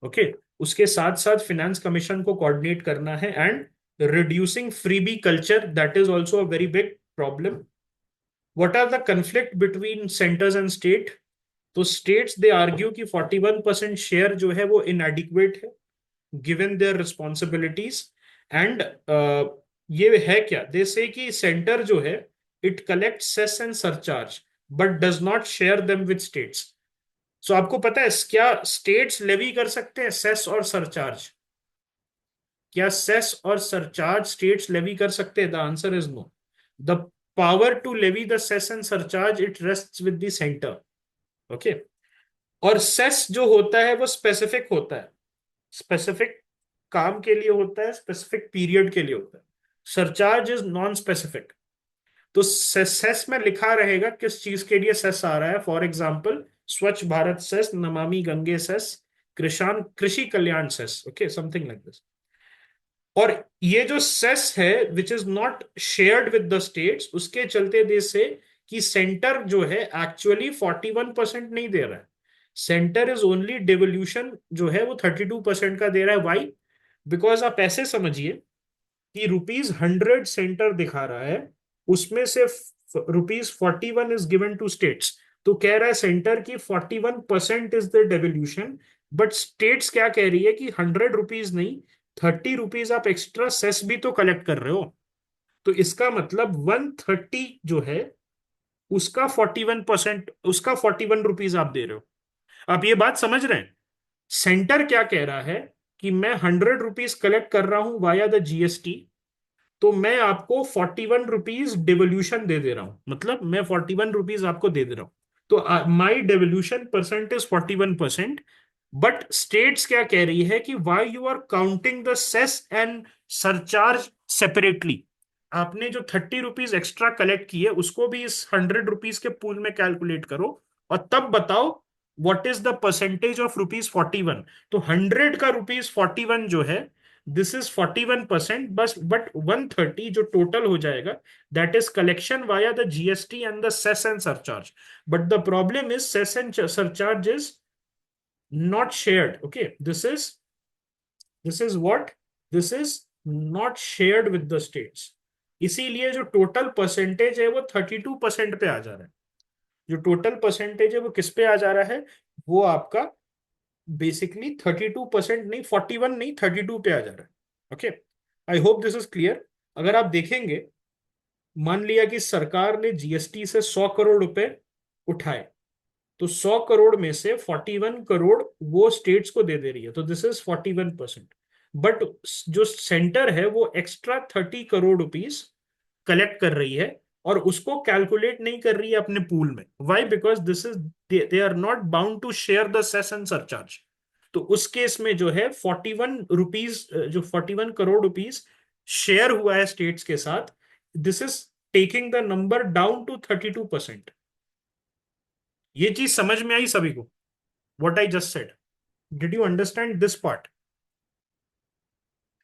ओके, उसके साथ साथ फाइनेंस कमीशन को कोऑर्डिनेट करना है, and reducing freebie culture, that is also a very big problem. What are the conflict between centres and state? तो स्टेट्स दे आर्ग्यू कि 41% शेयर जो है वो इनएडिक्वेट है गिवन देयर रिस्पॉन्सिबिलिटीज। एंड ये है क्या, दे से कि सेंटर जो है it collect cess and surcharge but does not share them with states. So आपको पता है क्या स्टेट्स लेवी कर सकते हैं सेस और सरचार्ज? क्या सेस और सरचार्ज स्टेट्स लेवी कर सकते हैं? The answer is no. The power to levy the cess and surcharge it rests with the centre. Okay. और सेस जो होता है वो स्पेसिफिक होता है, स्पेसिफिक काम के लिए होता है, स्पेसिफिक पीरियड के लिए होता है। Surcharge is non specific. तो सेस में लिखा रहेगा किस चीज के लिए सेस आ रहा है। फॉर एग्जाम्पल, स्वच्छ भारत सेस, नमामि गंगे सेस, कृषान Krishi Kalyan cess, okay, something like this. और ये जो सेस है which is not shared with the states, उसके चलते देश से कि सेंटर जो है एक्चुअली 41% नहीं दे रहा है। सेंटर इज ओनली डिवोल्यूशन जो है वो 32% का दे रहा है। वाई? बिकॉज आप ऐसे समझिए कि ₹100 सेंटर दिखा रहा है, उसमें से ₹41 इज गिवन टू स्टेट्स। तो कह रहा है सेंटर की 41% is the devolution, but states क्या कह रही है कि ₹100 नहीं, ₹30 आप एक्स्ट्रा सेस भी तो कलेक्ट कर रहे हो। तो इसका मतलब 130 जो है उसका 41%, उसका ₹41 आप दे रहे हो। आप ये बात समझ रहे हैं? सेंटर क्या कह रहा है कि मैं ₹100 कलेक्ट कर रहा हूं वाया द जीएसटी, तो मैं आपको ₹41 डिवोल्यूशन दे रहा हूं, मतलब मैं ₹41 आपको दे रहा हूं। तो my devolution percent is 41%। But states क्या कह रही है कि why you are counting the cess and surcharge separately. आपने जो ₹30 एक्स्ट्रा कलेक्ट किए उसको भी इस ₹100 के पूल में कैलकुलेट करो, और तब बताओ what is the percentage of ₹41। तो 100 का ₹41 जो है, दिस इज 41%, बस बट 130 जो टोटल हो जाएगा, that is collection via the GST and the cess and surcharge. But the problem is cess and surcharge is not shared. Okay, this is what, this is not shared with the states। इसीलिए जो total percentage है वो 32% पे आ जा रहा है। जो total percentage है वो किस पे आ जा रहा है? वो आपका बेसिकली 32% नहीं, 41 नहीं, 32 पे आ जा रहा है। Okay, I hope this is clear. अगर आप देखेंगे, मान लिया कि सरकार ने जीएसटी से 100 करोड़ रुपए उठाए, तो 100 करोड़ में से 41 करोड़ वो स्टेट्स को दे रही है, तो दिस इज 41%। बट जो सेंटर है वो एक्स्ट्रा 30 करोड़ रुपीस कलेक्ट कर रही है, और उसको कैलकुलेट नहीं कर रही है अपने पूल में। Why? Because this is, they are not bound to share the cess and surcharge. तो उस केस में जो है 41 रुपीज, जो 41 करोड़ रुपीस शेयर हुआ है स्टेट्स के साथ, this is taking the number down to 32%। ये चीज समझ में आई सभी को? what I just said? Did you understand this part?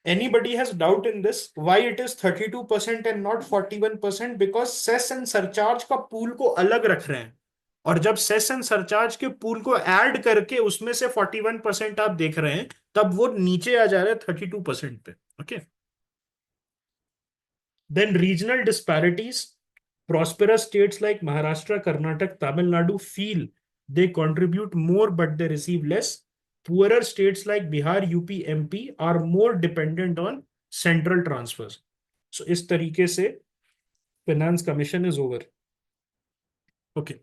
Anybody has doubt in this? Why it is 32% and not 41%? Because cess and surcharge का pool को अलग रख रहे हैं, और जब सेस एंड सरचार्ज के पूल को ऐड करके उसमें से 41% आप देख रहे हैं, तब वो नीचे आ जा रहा है 32% पे। Okay, then regional disparities. Prosperous states like Maharashtra, Karnataka, Tamil Nadu feel they contribute more but they receive less. Poorer states like Bihar, UP, MP are more dependent on central transfers. So इस तरीके से finance commission is over. Okay.